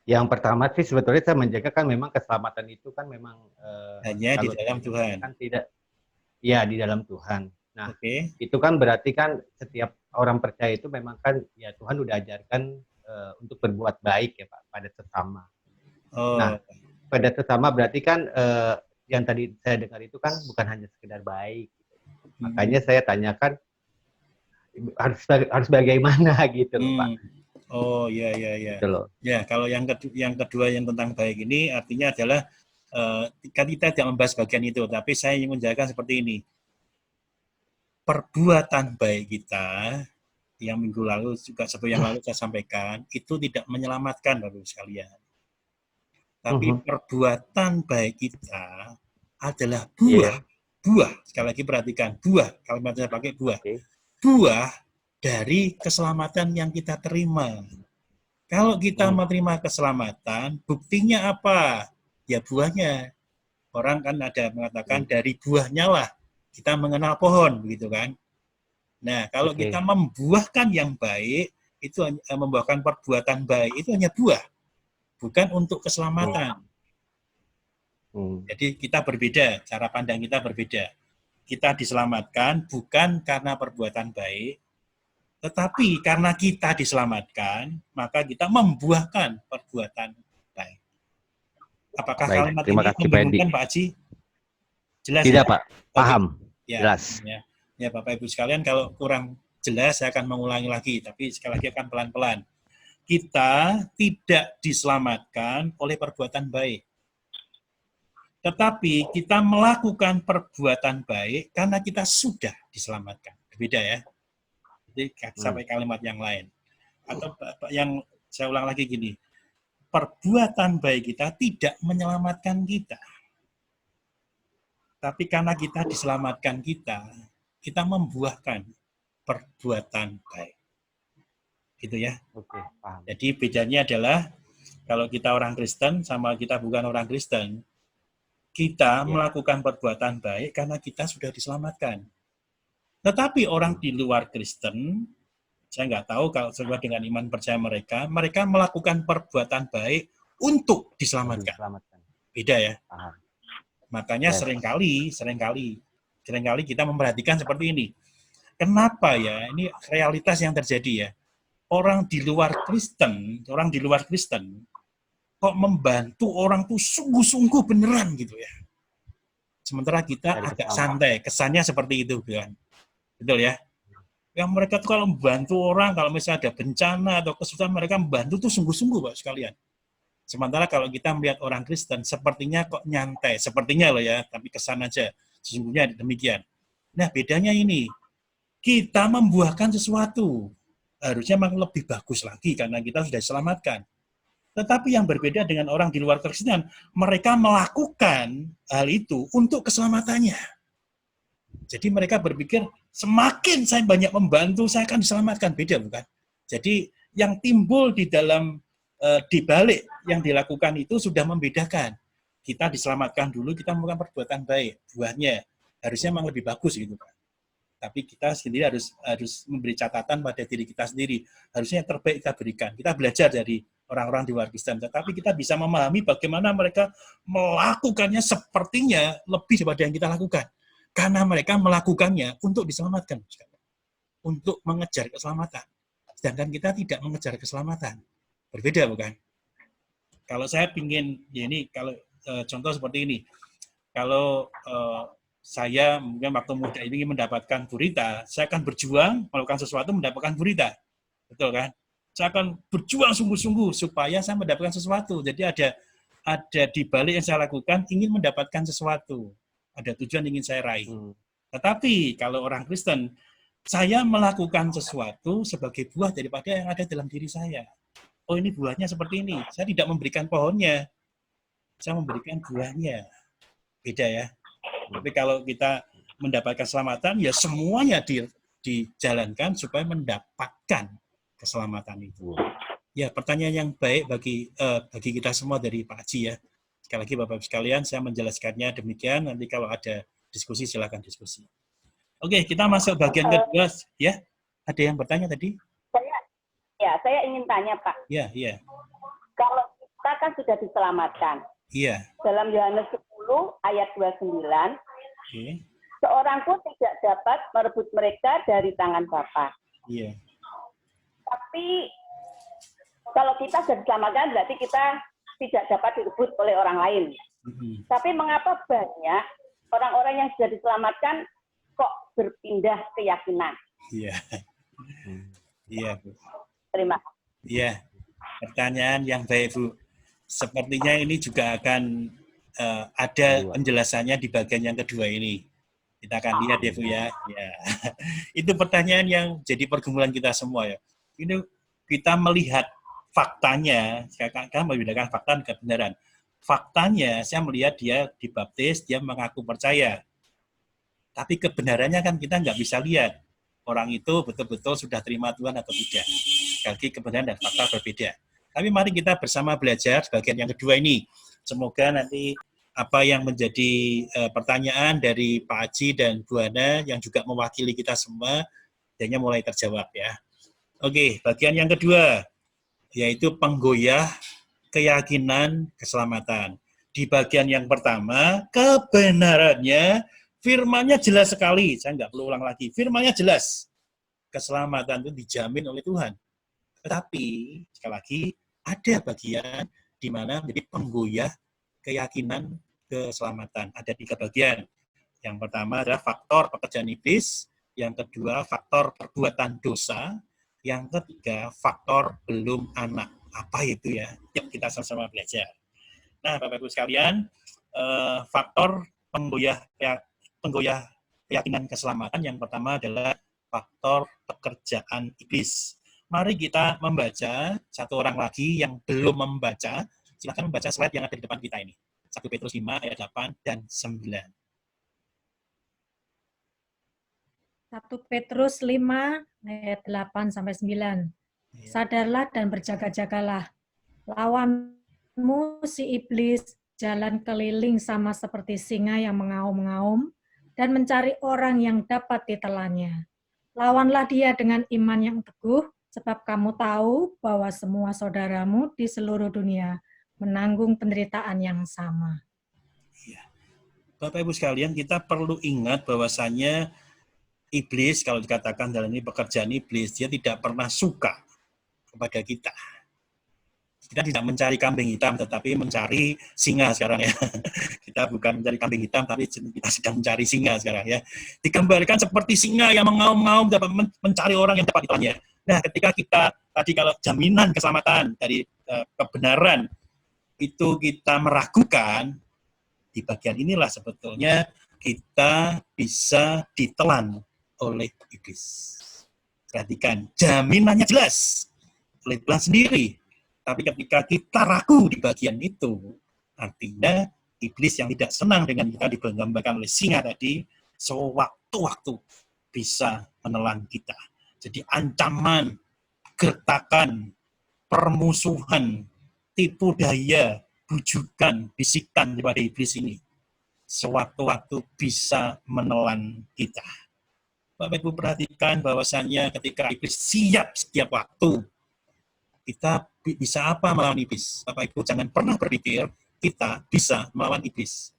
Yang pertama sih sebetulnya saya menjaga kan memang keselamatan itu kan memang hanya di dalam Tuhan. Kan tidak, ya di dalam Tuhan. Nah, itu kan berarti kan setiap orang percaya itu memang kan ya Tuhan udah ajarkan untuk berbuat baik ya Pak pada sesama. Nah, pada sesama berarti kan yang tadi saya dengar itu kan bukan hanya sekedar baik. Makanya saya tanyakan harus bagaimana gitu loh Pak. Oh iya. Gitu loh. Ya kalau yang kedua yang tentang baik ini artinya adalah kan kita tidak membahas bagian itu, tapi saya ingin menjelaskan seperti ini. Perbuatan baik kita yang minggu lalu juga satu yang lalu saya sampaikan itu tidak menyelamatkan Bapak sekalian. Tapi perbuatan baik kita adalah buah. Buah, sekali lagi perhatikan, buah. Kalimat saya pakai buah. Buah dari keselamatan yang kita terima. Kalau kita menerima keselamatan, buktinya apa? Ya buahnya. Orang kan ada mengatakan dari buahnya lah kita mengenal pohon, begitu kan? Nah, kalau kita membuahkan yang baik, itu membuahkan perbuatan baik, itu hanya buah, bukan untuk keselamatan. Jadi kita berbeda, cara pandang kita berbeda. Kita diselamatkan bukan karena perbuatan baik, Tetapi karena kita diselamatkan, maka kita membuahkan perbuatan baik. Apakah Baik, kalimat terima ini kasih, Pak Endi. membingungkan, Pak Haji? Jelas Tidak, ya? Pak. Oke. Paham. Ya, Jelas. ya Bapak Ibu sekalian, kalau kurang jelas saya akan mengulangi lagi, tapi sekali lagi akan pelan-pelan. Kita tidak diselamatkan oleh perbuatan baik. Tetapi kita melakukan perbuatan baik karena kita sudah diselamatkan. Berbeda ya. Jadi sampai kalimat yang lain. Atau yang saya ulang lagi gini, perbuatan baik kita tidak menyelamatkan kita. Tapi karena kita diselamatkan kita membuahkan perbuatan baik. Gitu ya. Oke, paham. Jadi bedanya adalah kalau kita orang Kristen sama kita bukan orang Kristen, kita melakukan perbuatan baik karena kita sudah diselamatkan. Tetapi orang di luar Kristen, saya nggak tahu kalau sesuai dengan iman percaya mereka melakukan perbuatan baik untuk diselamatkan. Beda ya. Paham. Makanya seringkali kita memperhatikan seperti ini. Kenapa ya? Ini realitas yang terjadi ya. Orang di luar Kristen kok membantu orang tuh sungguh-sungguh beneran gitu ya. Sementara kita agak santai, kesannya seperti itu kan. Betul ya? Yang mereka tuh kalau membantu orang, kalau misalnya ada bencana atau kesulitan, mereka membantu tuh sungguh-sungguh Pak sekalian. Sementara kalau kita melihat orang Kristen, sepertinya kok nyantai. Sepertinya loh ya, tapi kesan aja. Sesungguhnya demikian. Nah, bedanya ini. Kita membuahkan sesuatu. Harusnya memang lebih bagus lagi karena kita sudah diselamatkan. Tetapi yang berbeda dengan orang di luar Kristen, mereka melakukan hal itu untuk keselamatannya. Jadi mereka berpikir, semakin saya banyak membantu, saya akan diselamatkan. Beda bukan? Jadi yang timbul di dalam di balik yang dilakukan itu sudah membedakan. Kita diselamatkan dulu, kita melakukan perbuatan baik. Buahnya harusnya memang lebih bagus gitu kan. Tapi kita sendiri harus memberi catatan pada diri kita sendiri. Harusnya yang terbaik kita berikan. Kita belajar dari orang-orang di luar Kristen. Tetapi kita bisa memahami bagaimana mereka melakukannya sepertinya lebih daripada yang kita lakukan. Karena mereka melakukannya untuk diselamatkan. Untuk mengejar keselamatan. Sedangkan kita tidak mengejar keselamatan. Berbeda bukan? Kalau saya ingin, ya ini kalau contoh seperti ini. Kalau saya mungkin waktu muda ini ingin mendapatkan gurita, saya akan berjuang melakukan sesuatu mendapatkan gurita. Betul kan? Saya akan berjuang sungguh-sungguh supaya saya mendapatkan sesuatu. Jadi ada di balik yang saya lakukan ingin mendapatkan sesuatu. Ada tujuan ingin saya raih. Tetapi kalau orang Kristen, saya melakukan sesuatu sebagai buah daripada yang ada dalam diri saya. Oh ini buahnya seperti ini. Saya tidak memberikan pohonnya. Saya memberikan buahnya. Beda ya. Tapi kalau kita mendapatkan keselamatan, ya semuanya dijalankan supaya mendapatkan keselamatan itu. Ya, pertanyaan yang baik bagi kita semua dari Pak Haji ya. Sekali lagi Bapak-Ibu sekalian, saya menjelaskannya demikian. Nanti kalau ada diskusi, silakan diskusi. Oke, kita masuk bagian kedua. Ya, ada yang bertanya tadi? Saya ingin tanya Pak. Ya. Kalau kita kan sudah diselamatkan. Iya. Dalam Yohanes 10 ayat 29, Oke. seorang pun tidak dapat merebut mereka dari tangan Bapa. Iya. Tapi kalau kita sudah diselamatkan berarti kita tidak dapat direbut oleh orang lain. Tapi mengapa banyak orang-orang yang sudah diselamatkan kok berpindah keyakinan? Iya. Iya, Bu. Terima kasih. Iya. Pertanyaan yang baik, Bu. Sepertinya ini juga akan ada penjelasannya di bagian yang kedua ini. Kita akan lihat ya, Bu ya. Ya. Itu pertanyaan yang jadi pergumulan kita semua ya. Ini kita melihat faktanya, kan membedakan fakta dan kebenaran. Faktanya, saya melihat dia dibaptis, dia mengaku percaya. Tapi kebenarannya kan kita nggak bisa lihat. Orang itu betul-betul sudah terima Tuhan atau tidak. Sekali kebenaran dan fakta berbeda. Tapi mari kita bersama belajar bagian yang kedua ini. Semoga nanti apa yang menjadi pertanyaan dari Pak Haji dan Bu Hana yang juga mewakili kita semua, adanya mulai terjawab ya. Oke, bagian yang kedua, yaitu penggoyah keyakinan keselamatan. Di bagian yang pertama, kebenarannya, firman-nya jelas sekali. Saya nggak perlu ulang lagi. Firman-nya jelas. keselamatan itu dijamin oleh Tuhan. Tetapi, sekali lagi, ada bagian di mana menjadi penggoyah keyakinan keselamatan. Ada 3 bagian. Yang pertama adalah faktor pekerjaan iblis, yang kedua faktor perbuatan dosa, yang ketiga faktor belum anak. Apa itu ya? Yuk kita sama-sama belajar. Nah, Bapak-Ibu sekalian, faktor penggoyah keyakinan keselamatan yang pertama adalah faktor pekerjaan iblis. Mari kita membaca satu orang lagi yang belum membaca. Silakan membaca slide yang ada di depan kita ini. 1 Petrus 5 ayat 8 dan 9. 1 Petrus 5 ayat 8 sampai 9. Sadarlah dan berjaga-jagalah. Lawanmu si iblis jalan keliling sama seperti singa yang mengaum-ngaum dan mencari orang yang dapat ditelannya. Lawanlah dia dengan iman yang teguh, sebab kamu tahu bahwa semua saudaramu di seluruh dunia menanggung penderitaan yang sama. Bapak Ibu sekalian, kita perlu ingat bahwasannya iblis, kalau dikatakan dalam ini pekerjaan iblis, dia tidak pernah suka kepada kita. Kita tidak mencari kambing hitam, tetapi mencari singa sekarang ya. Kita bukan mencari kambing hitam, tapi kita sedang mencari singa sekarang ya. Digambarkan seperti singa yang mengaum-ngaum dapat mencari orang yang dapat ditelannya. Nah, ketika kita tadi kalau jaminan keselamatan dari kebenaran itu kita meragukan, di bagian inilah sebetulnya kita bisa ditelan oleh iblis. Perhatikan, jaminannya jelas oleh Tuhan sendiri. Tapi ketika kita ragu di bagian itu, artinya iblis yang tidak senang dengan kita digambarkan oleh singa tadi, sewaktu-waktu bisa menelan kita. Jadi ancaman, gertakan, permusuhan, tipu daya, bujukan, bisikan daripada iblis ini, sewaktu-waktu bisa menelan kita. Bapak Ibu perhatikan bahwasannya ketika iblis siap setiap waktu, kita bisa apa melawan iblis? Bapak Ibu jangan pernah berpikir kita bisa melawan iblis.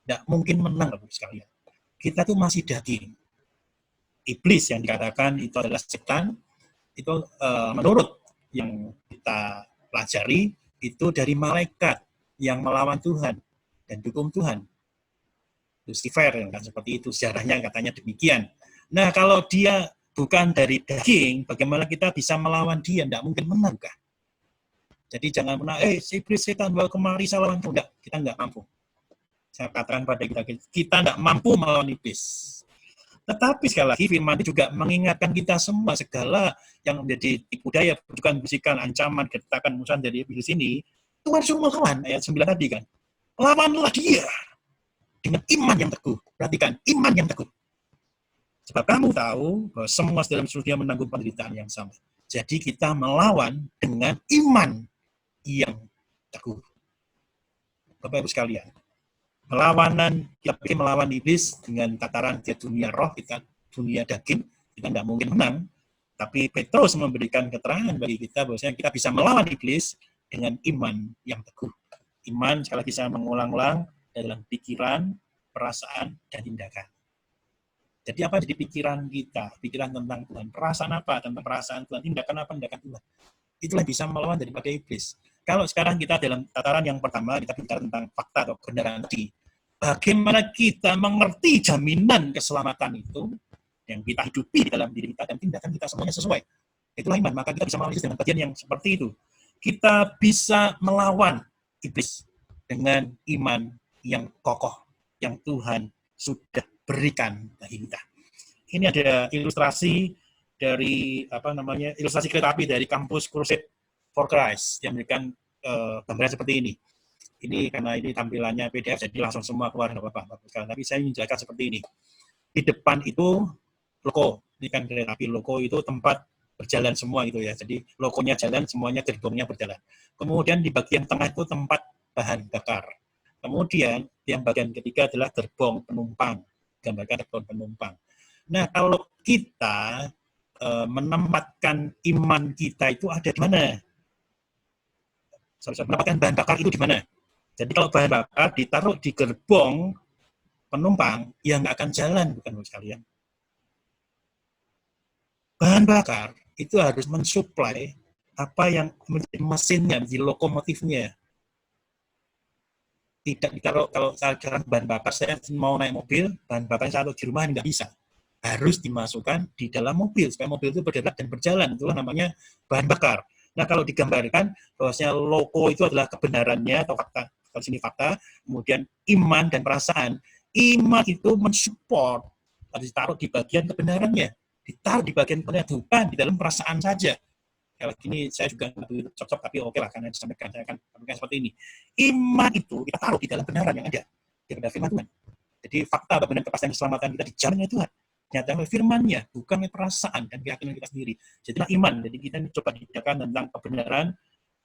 Tidak mungkin menang, Bapak Ibu sekalian. Kita tuh masih daging. Iblis yang dikatakan itu adalah setan, itu menurut yang kita pelajari, itu dari malaikat yang melawan Tuhan dan dukung Tuhan. Lucifer, kan seperti itu, sejarahnya katanya demikian. Nah, kalau dia bukan dari daging, bagaimana kita bisa melawan dia? Tidak mungkin menang, kan? Jadi jangan pernah, si iblis setan bawa kemari saya lawan. Enggak, kita enggak mampu. Saya katakan pada kita enggak mampu melawan iblis. Tetapi sekali lagi firman itu juga mengingatkan kita semua segala yang menjadi tipu daya, bukan bisikan, ancaman, gertakan, musuhan dari iblis ini, Tuhan suruh melawan, ayat 9 tadi kan. Lawanlah dia dengan iman yang teguh. Perhatikan, iman yang teguh. Sebab kamu tahu bahwa semua dalam seluruh dunia menanggung penderitaan yang sama. Jadi kita melawan dengan iman yang teguh. Bapak Ibu sekalian, kita pikir melawan iblis dengan tataran dia dunia roh, kita dunia daging, kita tidak mungkin menang. Tapi Petrus memberikan keterangan bagi kita bahwasanya kita bisa melawan iblis dengan iman yang teguh. Iman, sekali lagi saya mengulang-ulang, dalam pikiran, perasaan, dan tindakan. Jadi apa jadi pikiran kita? Pikiran tentang Tuhan. Perasaan apa? Tentang perasaan Tuhan. Tindakan apa? Tindakan Tuhan. Itulah bisa melawan daripada iblis. Kalau sekarang kita dalam tataran yang pertama, kita bicara tentang fakta atau kebenaran tadi. Bagaimana kita mengerti jaminan keselamatan itu, yang kita hidupi di dalam diri kita, dan tindakan kita semuanya sesuai. Itulah iman. Maka kita bisa melawan dengan bagian yang seperti itu. Kita bisa melawan iblis dengan iman yang kokoh, yang Tuhan sudah berikan bagi kita. Ini ada ilustrasi dari ilustrasi kereta api dari kampus Crusade for Christ yang memberikan gambaran seperti ini. Ini karena ini tampilannya PDF jadi langsung semua keluar Bapak. Tapi saya menjelaskan seperti ini. Di depan itu logo. Ini kan kereta api, logo itu tempat berjalan semua itu ya. Jadi logonya jalan, semuanya gerbongnya berjalan. Kemudian di bagian tengah itu tempat bahan bakar. Kemudian yang bagian ketiga adalah gerbong penumpang. Gambarkan gerbong penumpang. Nah, kalau kita menempatkan iman kita itu ada di mana? Menempatkan bahan bakar itu di mana? Jadi kalau bahan bakar ditaruh di gerbong penumpang, ya nggak akan jalan, bukan sekalian. bahan bakar itu harus mensuplai apa yang menjadi mesinnya, menjadi lokomotifnya. Tidak, kalau sekarang bahan bakar, saya mau naik mobil, bahan bakarnya saya taruh di rumah nggak bisa. Harus dimasukkan di dalam mobil, supaya mobil itu bergerak dan berjalan. Itulah namanya bahan bakar. Nah, kalau digambarkan, bahwasanya loko itu adalah kebenarannya, atau fakta, kalau sini fakta, kemudian iman dan perasaan. Iman itu mensupport, harus ditaruh di bagian kebenarannya. Ditaruh di bagian kebenaran, bukan di dalam perasaan saja. Kalau gini saya juga nggak begitu cocok, tapi oke lah, karena disampaikan, saya akan sampaikan seperti ini. Iman itu kita taruh di dalam kebenaran yang ada, daripada firman Tuhan. Jadi fakta benar kepastian keselamatan kita dijamin oleh Tuhan. Nyata oleh firman-Nya, bukan oleh perasaan dan keyakinan kita sendiri. Jadilah iman. Jadi kita coba dibedakan tentang kebenaran,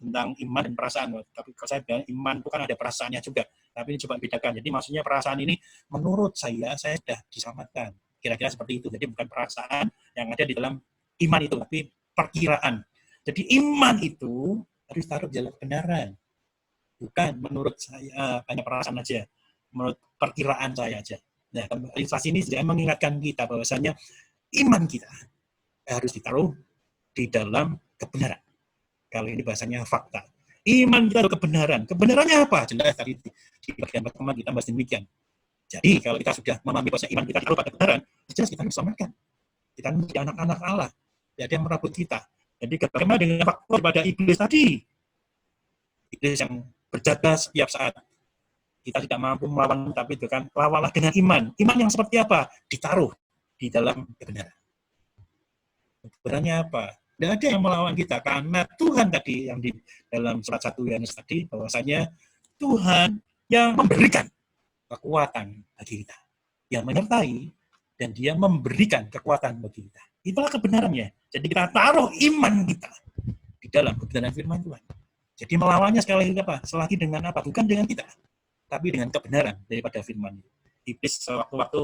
tentang iman dan perasaan. Tapi kalau saya bilang iman itu kan ada perasaannya juga. Tapi ini coba bedakan. Jadi maksudnya perasaan ini menurut saya sudah diselamatkan. Kira-kira seperti itu. Jadi bukan perasaan yang ada di dalam iman itu, tapi perkiraan. Jadi iman itu harus taruh di dalam kebenaran. Bukan menurut saya, hanya perasaan aja. Menurut perkiraan saya aja. Nah, ilustrasi ini sudah mengingatkan kita bahwasanya iman kita harus ditaruh di dalam kebenaran. Kalau ini bahasanya fakta. Iman kita adalah kebenaran. Kebenarannya apa? Jelas tadi di bagian pertama kita bahas demikian. Jadi kalau kita sudah memahami bahwa iman kita ditaruh pada kebenaran, jelas kita diselamatkan. Kita menjadi anak-anak Allah. Tidak ada yang merabut kita. Jadi bagaimana dengan faktor pada iblis tadi? Iblis yang berjaga setiap saat. Kita tidak mampu melawan, tapi itu kan lawanlah dengan iman. Iman yang seperti apa? Ditaruh di dalam kebenaran. Kebenarannya apa? Tidak ada yang melawan kita, karena Tuhan tadi yang di dalam surat 1 Yohanes tadi, bahwasanya Tuhan yang memberikan kekuatan bagi kita. Yang menyertai, dan dia memberikan kekuatan bagi kita. Itulah kebenarannya. Jadi kita taruh iman kita di dalam kebenaran firman Tuhan. Jadi melawannya sekali lagi apa? Selagi dengan apa? Bukan dengan kita, tapi dengan kebenaran daripada firman. Iblis sewaktu-waktu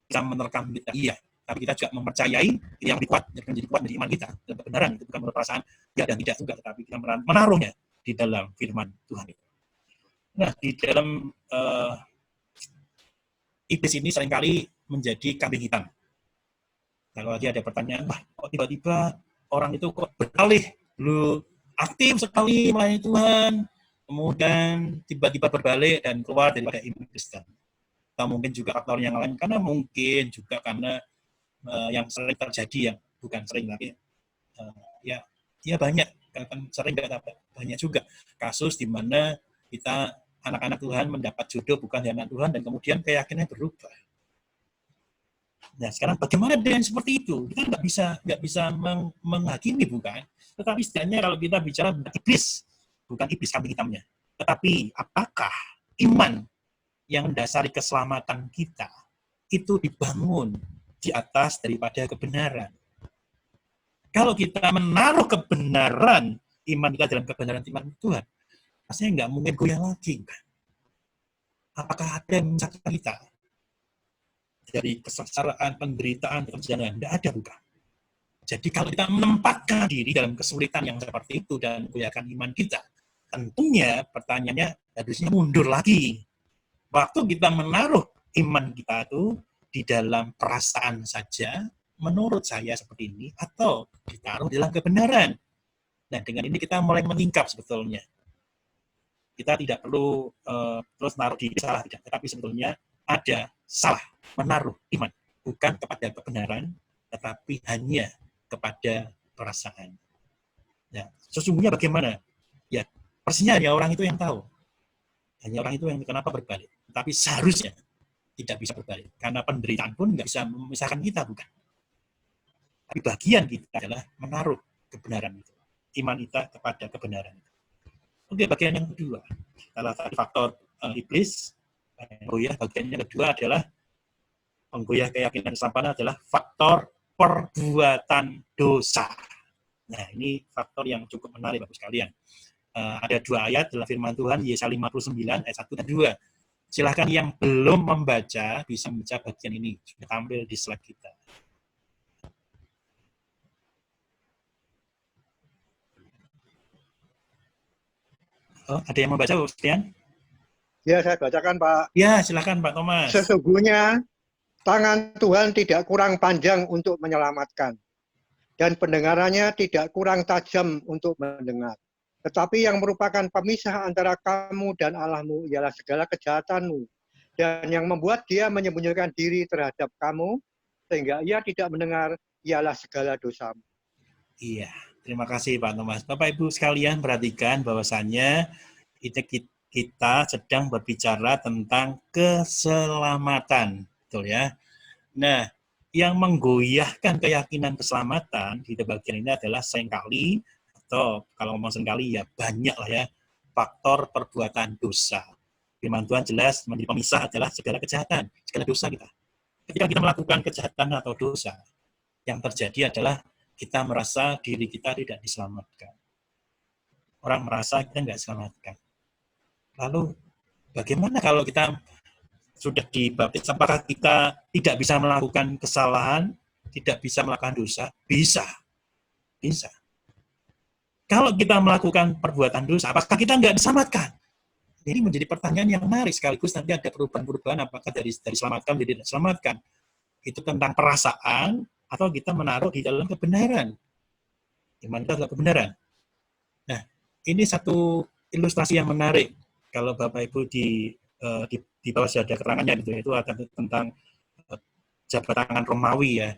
bisa menerkam kita, iya. Tapi kita juga mempercayai yang lebih kuat, menjadi kuat dari iman kita. Dan kebenaran itu bukan menurut perasaan, ya dan tidak juga, tetapi kita menaruhnya di dalam firman Tuhan. Nah, di dalam iblis ini seringkali menjadi kambing hitam. Kalau lagi ada pertanyaan, wah kok tiba-tiba orang itu kok beralih, dulu aktif sekali melayani Tuhan, kemudian tiba-tiba berbalik dan keluar daripada iman Kristen. Atau mungkin juga faktor yang lain, karena mungkin juga karena yang sering terjadi, yang bukan sering lagi, ya banyak, kan sering banyak juga kasus di mana kita anak-anak Tuhan mendapat jodoh bukan dari anak Tuhan, dan kemudian keyakinannya berubah. Nah, sekarang bagaimana dengan seperti itu? Kita nggak bisa menghakimi, bukan? Tetapi setidaknya kalau kita bicara iblis, bukan iblis kambing hitamnya. Tetapi apakah iman yang mendasari keselamatan kita itu dibangun di atas daripada kebenaran? Kalau kita menaruh kebenaran, iman kita dalam kebenaran iman Tuhan, rasanya nggak mungkin goyah lagi, bukan? Apakah ada yang menyesatkan kita? Dari kesengsaraan, penderitaan, kesenjangan, tidak ada, bukan. Jadi kalau kita menempatkan diri dalam kesulitan yang seperti itu dan goyahkan iman kita, tentunya pertanyaannya harusnya mundur lagi. Waktu kita menaruh iman kita itu di dalam perasaan saja, menurut saya seperti ini, atau ditaruh dalam kebenaran. Nah, dengan ini kita mulai meningkap sebetulnya. Kita tidak perlu terus naruh diri salah, tidak. Tetapi sebetulnya ada salah menaruh iman, bukan kepada kebenaran, tetapi hanya kepada perasaan. Ya, sesungguhnya bagaimana? Ya, persisnya hanya orang itu yang tahu. Hanya orang itu yang kenapa berbalik. Tapi seharusnya tidak bisa berbalik, karena penderitaan pun nggak bisa memisahkan kita, bukan. Tapi bagian kita adalah menaruh kebenaran itu, iman kita kepada kebenaran itu. Oke, bagian yang kedua, setelah tadi faktor iblis, bagian yang kedua adalah penggoyah keyakinan keselamatan adalah faktor perbuatan dosa. Nah, ini faktor yang cukup menarik Bapak sekalian. Ada dua ayat dalam firman Tuhan, Yesaya 59 ayat 1 dan 2. Silahkan yang belum membaca bisa membaca bagian ini, sudah tampil di slide kita. Oh, ada yang membaca, Bapak sekalian? Ya, saya bacakan, Pak. Ya, silakan Pak Thomas. Sesungguhnya tangan Tuhan tidak kurang panjang untuk menyelamatkan, dan pendengarannya tidak kurang tajam untuk mendengar. Tetapi yang merupakan pemisah antara kamu dan Allahmu ialah segala kejahatanmu, dan yang membuat dia menyembunyikan diri terhadap kamu, sehingga ia tidak mendengar, ialah segala dosamu. Iya, terima kasih Pak Thomas. Bapak Ibu sekalian perhatikan bahwasannya kita sedang berbicara tentang keselamatan, betul ya? Nah, yang menggoyahkan keyakinan keselamatan di bagian ini adalah seringkali, atau kalau ngomong seringkali ya banyak lah ya, faktor perbuatan dosa. Firman Tuhan jelas menjadi pemisah adalah segala kejahatan, segala dosa kita. Ketika kita melakukan kejahatan atau dosa, yang terjadi adalah kita merasa diri kita tidak diselamatkan. Orang merasa kita nggak diselamatkan. Lalu, bagaimana kalau kita sudah dibaptis, apakah kita tidak bisa melakukan kesalahan, tidak bisa melakukan dosa? Bisa. Bisa. Kalau kita melakukan perbuatan dosa, apakah kita nggak diselamatkan? Ini menjadi pertanyaan yang menarik, sekaligus nanti ada perubahan-perubahan, apakah dari selamatkan menjadi tidak diselamatkan. Itu tentang perasaan, atau kita menaruh di dalam kebenaran. Iman itu adalah kebenaran. Nah, ini satu ilustrasi yang menarik. Kalau Bapak Ibu di bawah sudah ada keterangannya gitu, itu ada tentang jabat tangan Romawi ya.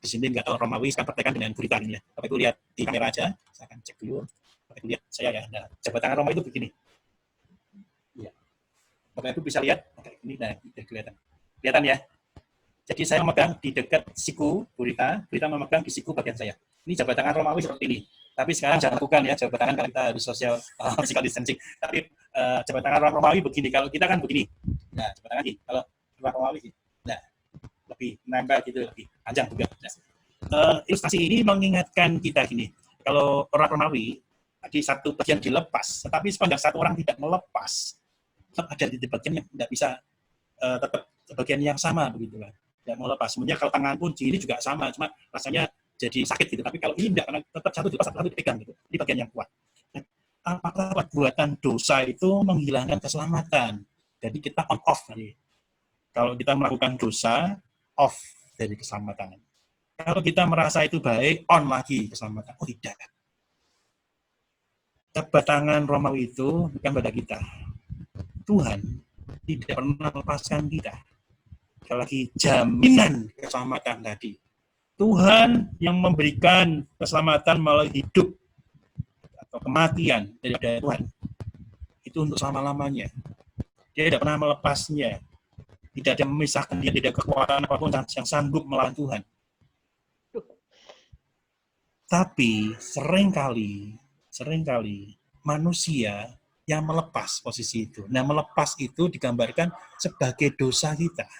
Di sini nggak tahu Romawi, sekarang praktekkan dengan guritan ya. Bapak Ibu lihat di kamera aja, saya akan cek dulu. Bapak Ibu lihat saya ya. Nah, jabat tangan Romawi itu begini. Ya. Bapak Ibu bisa lihat, oke, ini nah, kelihatan. Kelihatan ya. Jadi saya memegang di dekat siku Burita memegang di siku bagian saya. Ini jabat tangan Romawi seperti ini. Tapi sekarang jangan lakukan ya jabat tangan, kalau kita harus physical distancing. Tapi jabat tangan Romawi begini, kalau kita kan begini. Nah, jabat tangan ini, kalau Romawi ini. Nah, lebih nempel gitu, lebih panjang juga. Nah, ilustrasi ini mengingatkan kita gini. Kalau orang Romawi, di satu bagian dilepas, tetapi sepanjang satu orang tidak melepas, tetap ada di bagian yang tidak bisa tetap bagian yang sama begitu kan. Tidak mau lepas. Sebenarnya kalau tangan pun ini juga sama, cuma rasanya jadi sakit gitu. Tapi kalau ini tidak, karena tetap satu dilepas, satu dipegang gitu. Di bagian yang kuat. Apakah perbuatan dosa itu menghilangkan keselamatan? Jadi kita on off tadi. Kalau kita melakukan dosa, off dari keselamatan. Kalau kita merasa itu baik, on lagi keselamatan. Oh tidak. Jabat tangan Romawi itu bukan pada kita. Tuhan tidak pernah melepaskan kita. Sekali lagi, jaminan keselamatan tadi. Tuhan yang memberikan keselamatan melalui hidup atau kematian daripada Tuhan. Itu untuk selama-lamanya. Dia tidak pernah melepasnya. Tidak ada memisahkan dia, tidak kekuatan apapun yang sanggup melawan Tuhan. Tapi seringkali manusia yang melepas posisi itu. Nah, melepas itu digambarkan sebagai dosa kita.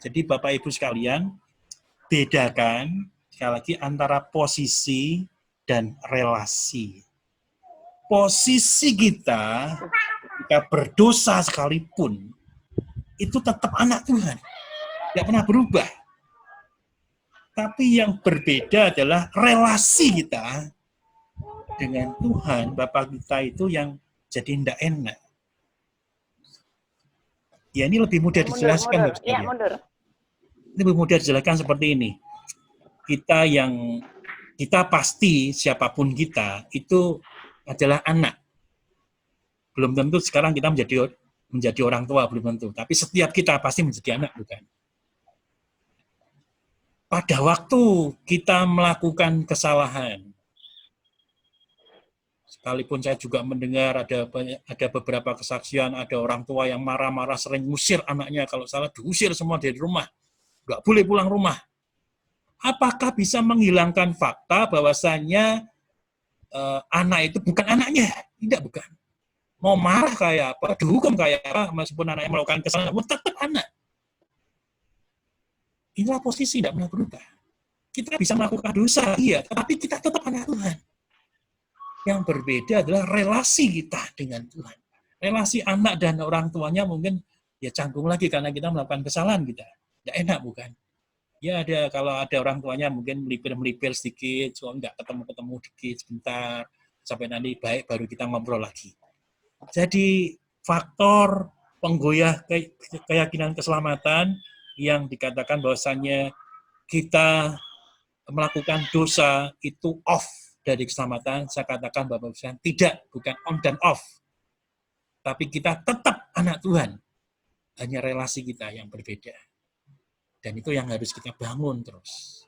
Jadi Bapak Ibu sekalian, bedakan sekali lagi antara posisi dan relasi. Posisi kita berdosa sekalipun, itu tetap anak Tuhan. Tidak pernah berubah. Tapi yang berbeda adalah relasi kita dengan Tuhan, Bapa kita itu yang jadi tidak enak. Ya ini lebih mudah dijelaskan. Mundur. Ini lebih mudah dijelaskan seperti ini. Kita pasti siapapun kita itu adalah anak. Belum tentu sekarang kita menjadi orang tua, belum tentu. Tapi setiap kita pasti menjadi anak, bukan? Pada waktu kita melakukan kesalahan, sekalipun saya juga mendengar ada beberapa kesaksian, ada orang tua yang marah-marah sering ngusir anaknya, kalau salah diusir semua dari rumah. Nggak boleh pulang rumah. Apakah bisa menghilangkan fakta bahwasannya anak itu bukan anaknya? Tidak, bukan. Mau marah kayak apa, dihukum kayak apa, meskipun anaknya melakukan kesalahan, tetap anak. Inilah posisi tidak pernah berubah. Kita bisa melakukan dosa, iya, tetapi kita tetap anak Tuhan. Yang berbeda adalah relasi kita dengan Tuhan. Relasi anak dan orang tuanya mungkin ya canggung lagi karena kita melakukan kesalahan kita. Tidak enak, bukan? Ya kalau ada orang tuanya mungkin melipir sedikit, so nggak ketemu dikit sebentar, sampai nanti baik baru kita ngobrol lagi. Jadi faktor penggoyah keyakinan keselamatan yang dikatakan bahwasannya kita melakukan dosa itu off dari keselamatan, saya katakan Bapak Ibu tidak, bukan on dan off. Tapi kita tetap anak Tuhan. Hanya relasi kita yang berbeda. Dan itu yang harus kita bangun terus.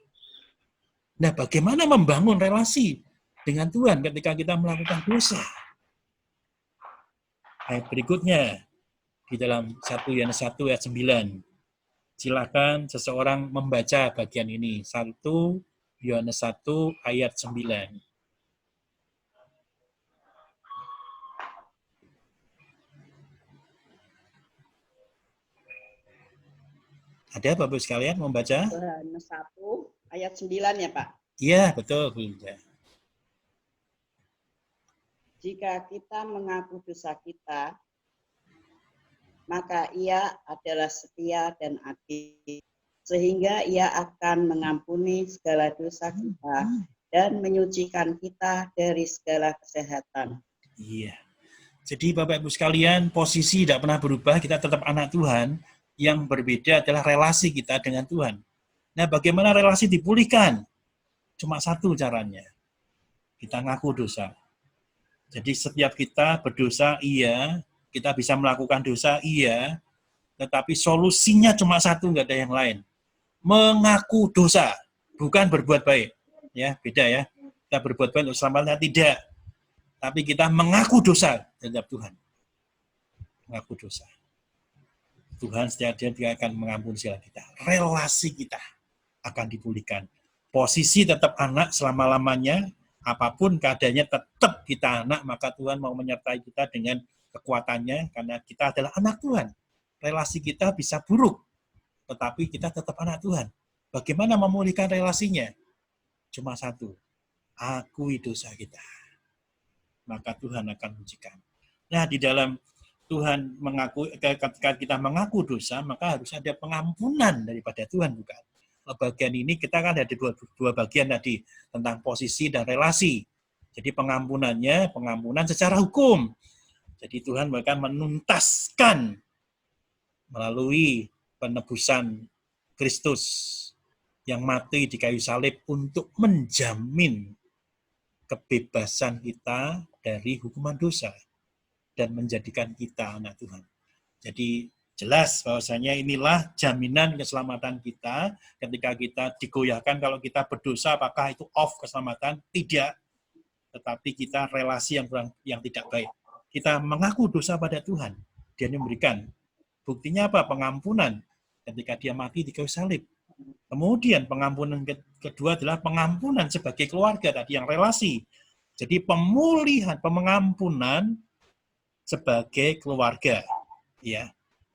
Nah, bagaimana membangun relasi dengan Tuhan ketika kita melakukan dosa? Ayat berikutnya, di dalam 1 Yohanes 1 ayat 9. Silakan seseorang membaca bagian ini. 1 Yohanes 1 ayat 9. Ada Bapak sekalian membaca? Yohanes 1 ayat 9 ya Pak. Iya, betul Bu Linda. Jika kita mengaku dosa kita, maka Ia adalah setia dan adil, sehingga Ia akan mengampuni segala dosa kita dan menyucikan kita dari segala kejahatan. Iya. Jadi Bapak Ibu sekalian, posisi tidak pernah berubah, kita tetap anak Tuhan. Yang berbeda adalah relasi kita dengan Tuhan. Nah, bagaimana relasi dipulihkan? Cuma satu caranya. Kita ngaku dosa. Jadi setiap kita berdosa, iya. Kita bisa melakukan dosa, iya. Tetapi solusinya cuma satu, nggak ada yang lain. Mengaku dosa, bukan berbuat baik. Ya, beda ya. Kita berbuat baik untuk selamanya, tidak. Tapi kita mengaku dosa terhadap Tuhan. Mengaku dosa. Tuhan setiap dia akan mengampuni segala kita. Relasi kita akan dipulihkan. Posisi tetap anak selama-lamanya, apapun keadaannya tetap kita anak, maka Tuhan mau menyertai kita dengan kekuatannya, karena kita adalah anak Tuhan. Relasi kita bisa buruk, tetapi kita tetap anak Tuhan. Bagaimana memulihkan relasinya? Cuma satu, akui dosa kita. Maka Tuhan akan ujikan. Nah, di dalam Tuhan mengaku, ketika kita mengaku dosa, maka harus ada pengampunan daripada Tuhan, bukan? Bagian ini kita kan ada dua bagian tadi, tentang posisi dan relasi. Jadi pengampunan secara hukum. Jadi Tuhan bahkan menuntaskan melalui penebusan Kristus yang mati di kayu salib untuk menjamin kebebasan kita dari hukuman dosa dan menjadikan kita anak Tuhan. Jadi jelas bahwasanya inilah jaminan keselamatan kita ketika kita digoyahkan. Kalau kita berdosa, apakah itu off keselamatan? Tidak. Tetapi kita relasi yang tidak baik. Kita mengaku dosa pada Tuhan. Dia memberikan. Buktinya apa? Pengampunan ketika dia mati di kayu salib. Kemudian pengampunan kedua adalah pengampunan sebagai keluarga tadi yang relasi. Jadi pengampunan sebagai keluarga, ya.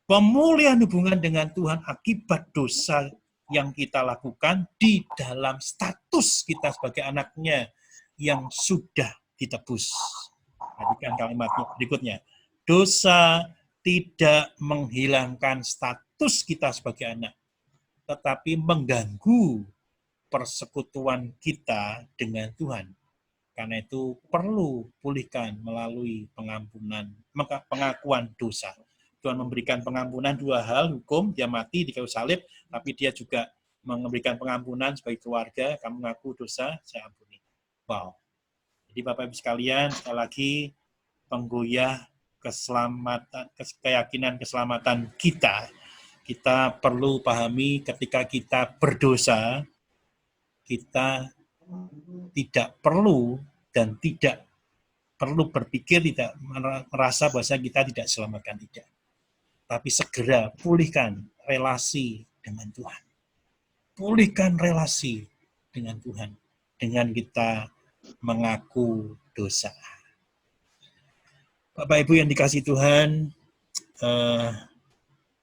Pemulihan hubungan dengan Tuhan akibat dosa yang kita lakukan di dalam status kita sebagai anaknya yang sudah ditebus. Perhatikan kalimat berikutnya. Dosa tidak menghilangkan status kita sebagai anak, tetapi mengganggu persekutuan kita dengan Tuhan. Karena itu perlu pulihkan melalui pengakuan dosa. Tuhan memberikan pengampunan dua hal, hukum, dia mati di kayu salib, tapi dia juga memberikan pengampunan sebagai keluarga, kamu mengaku dosa, saya ampuni. Wow. Jadi Bapak Ibu sekalian, sekali lagi, penggoyah keselamatan, keyakinan keselamatan kita perlu pahami ketika kita berdosa, kita tidak perlu dan tidak perlu berpikir, tidak merasa bahwa kita tidak diselamatkan, tidak. Tapi segera pulihkan relasi dengan Tuhan. Pulihkan relasi dengan Tuhan dengan kita mengaku dosa. Bapak Ibu yang dikasihi Tuhan,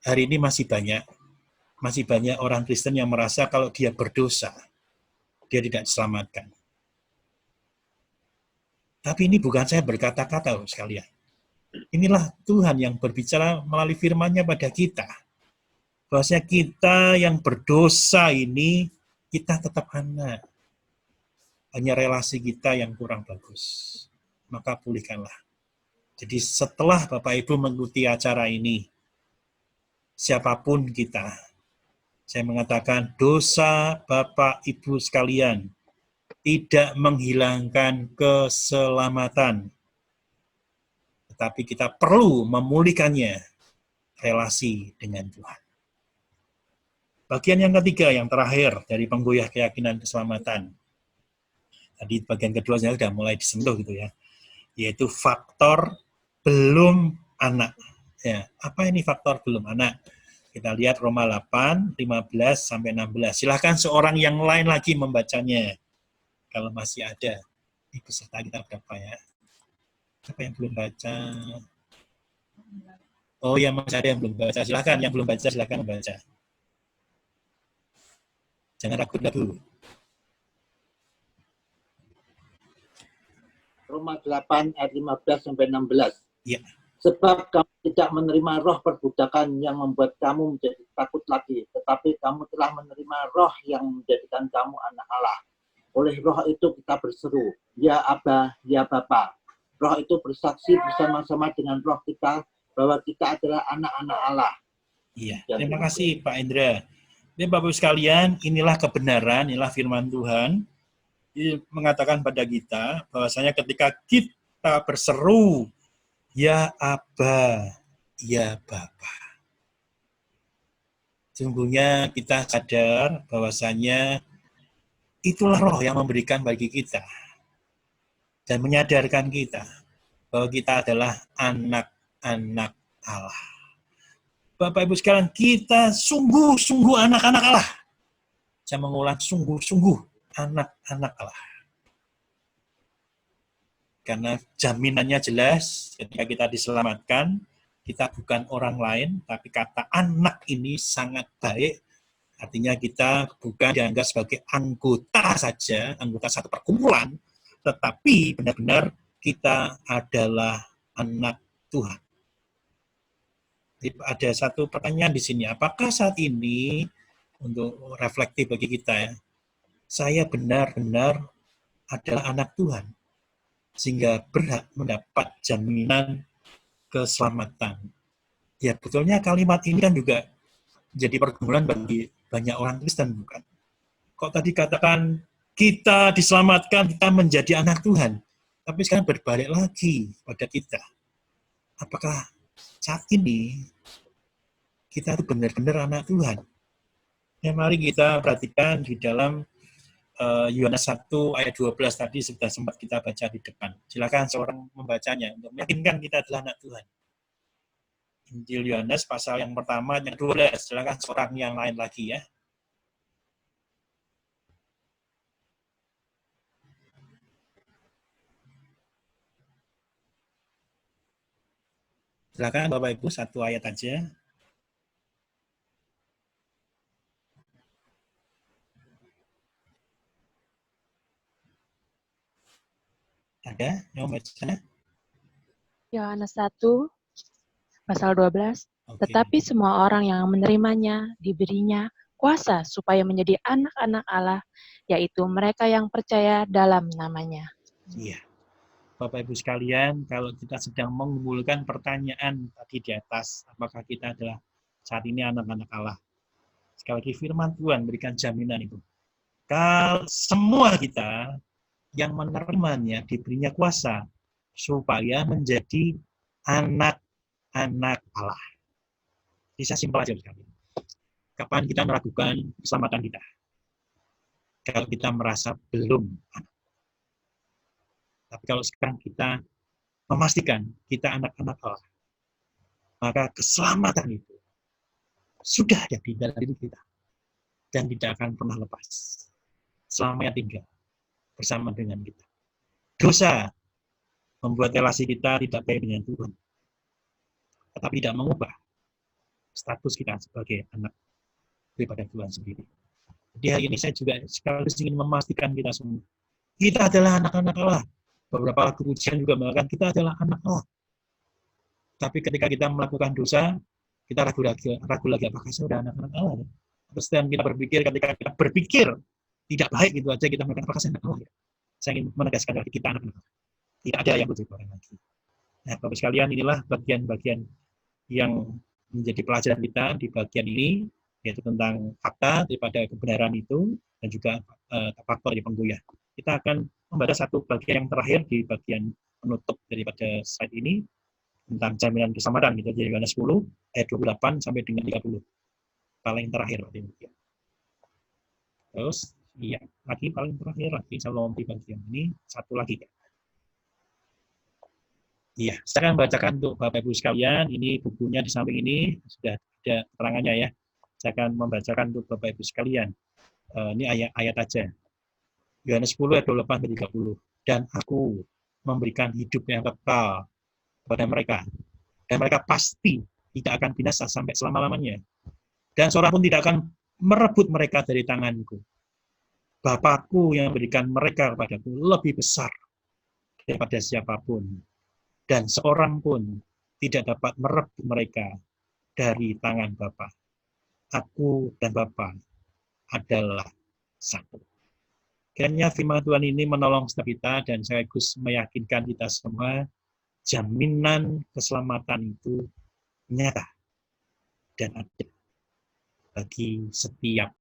hari ini masih banyak orang Kristen yang merasa kalau dia berdosa, dia tidak diselamatkan. Tapi ini bukan saya berkata-kata, sekalian. Inilah Tuhan yang berbicara melalui firman-Nya pada kita. Bahwasanya kita yang berdosa ini, kita tetap anak. Hanya relasi kita yang kurang bagus. Maka pulihkanlah. Jadi setelah Bapak Ibu mengikuti acara ini, siapapun kita, Saya mengatakan dosa Bapak Ibu sekalian tidak menghilangkan keselamatan. Tetapi kita perlu memulihkannya relasi dengan Tuhan. Bagian yang ketiga, yang terakhir dari penggoyah keyakinan keselamatan. Tadi bagian kedua saya sudah mulai disentuh gitu ya, yaitu faktor belum anak. Ya, apa ini faktor belum anak? Kita lihat Roma 8, 15-16. Silakan seorang yang lain lagi membacanya. Kalau masih ada. Ini peserta kita berapa ya? Siapa yang belum baca? Oh ya, masih ada yang belum baca. Silakan, yang belum baca silakan membaca. Jangan ragu-ragu. Roma 8 ayat 15 sampai 16. Ya. Sebab kamu tidak menerima roh perbudakan yang membuat kamu menjadi takut lagi, tetapi kamu telah menerima roh yang menjadikan kamu anak Allah. Oleh roh itu kita berseru, ya Aba, ya Bapa. Roh itu bersaksi bersama-sama dengan roh kita bahwa kita adalah anak-anak Allah. Iya, terima kasih Pak Indra. Ini Bapak-Ibu sekalian, inilah kebenaran, inilah firman Tuhan. Ini mengatakan pada kita bahwasanya ketika kita berseru, ya Aba, ya Bapa. Sungguhnya kita sadar bahwasanya itulah roh yang memberikan bagi kita dan menyadarkan kita bahwa kita adalah anak-anak Allah. Bapak Ibu sekalian, kita sungguh-sungguh anak-anak Allah. Saya mengulang, sungguh-sungguh anak-anak Allah. Karena jaminannya jelas, ketika kita diselamatkan, kita bukan orang lain, tapi kata anak ini sangat baik. Artinya kita bukan dianggap sebagai anggota saja, anggota satu perkumpulan, tetapi benar-benar kita adalah anak Tuhan. Jadi ada satu pertanyaan di sini, apakah saat ini, untuk reflektif bagi kita ya, saya benar-benar adalah anak Tuhan, sehingga berhak mendapat jaminan keselamatan. Ya, betulnya kalimat ini kan juga jadi pergumulan bagi banyak orang Kristen, bukan? Kok tadi katakan kita diselamatkan, kita menjadi anak Tuhan, tapi sekarang berbalik lagi pada kita. Apakah saat ini kita itu benar-benar anak Tuhan? Ya, mari kita perhatikan di dalam Yohanes 1 ayat 12 tadi sudah sempat kita baca di depan. Silakan seorang membacanya untuk meyakinkan kita adalah anak Tuhan. Injil Yohanes pasal yang pertama yang 12. Silakan seorang yang lain lagi ya. Silakan Bapak Ibu, satu ayat aja. Ada yang baca? Yohanes 1, pasal 12. Oke. Tetapi semua orang yang menerimanya, diberinya kuasa supaya menjadi anak-anak Allah, yaitu mereka yang percaya dalam namanya. Iya. Bapak Ibu sekalian, kalau kita sedang mengumpulkan pertanyaan tadi di atas, apakah kita adalah saat ini anak-anak Allah? Sekali lagi firman Tuhan berikan jaminan itu. Kalau semua kita yang menerimanya diberinya kuasa supaya menjadi anak-anak Allah. Bisa simpel aja sekali. Kapan kita meragukan keselamatan kita? Kalau kita merasa belum anak. Tapi kalau sekarang kita memastikan kita anak-anak Allah, maka keselamatan itu sudah ada di dalam diri kita dan tidak akan pernah lepas selama yang tinggal bersama dengan kita. Dosa membuat relasi kita tidak baik dengan Tuhan, tetapi tidak mengubah status kita sebagai anak daripada Tuhan sendiri. Jadi hari ini saya juga sekaligus ingin memastikan kita semua, kita adalah anak-anak Allah. Beberapa lagu pujian juga mengatakan kita adalah anak Allah. Tapi ketika kita melakukan dosa, kita ragu lagi apakah saya sudah anak-anak Allah. Terus dan kita berpikir, ketika kita berpikir tidak baik gitu aja kita mengatakan apakah saya anak Allah. Saya ingin menegaskan lagi kita anak-anak Allah. Tidak ada yang lebih orang lagi. Nah, Bapak sekalian, inilah bagian-bagian yang menjadi pelajaran kita di bagian ini, yaitu tentang fakta daripada kebenaran itu, dan juga faktor dari penggoyah. Kita akan membaca satu bagian yang terakhir di bagian penutup daripada slide ini, tentang jaminan keselamatan, gitu, dari Yohanes 10, ayat 28 sampai dengan 30. Paling terakhir. Terus, iya, lagi paling terakhir lagi, saya lompat di bagian ini, satu lagi. Iya, saya akan bacakan untuk Bapak Ibu sekalian, ini bukunya di samping ini, sudah ada keterangannya ya. Saya akan membacakan untuk Bapak Ibu sekalian. Ini ayat-ayat aja. Yohanes 10 ayat 28 sampai 30. Dan aku memberikan hidup yang kekal kepada mereka. Dan mereka pasti tidak akan binasa sampai selama-lamanya. Dan seorang pun tidak akan merebut mereka dari tanganku. Bapakku yang memberikan mereka kepadaku lebih besar daripada siapapun. Dan seorang pun tidak dapat merebut mereka dari tangan Bapa. Aku dan Bapa adalah satu. Kiranya firman Tuhan ini menolong setiap kita dan sekaligus meyakinkan kita semua jaminan keselamatan itu nyata dan ada bagi setiap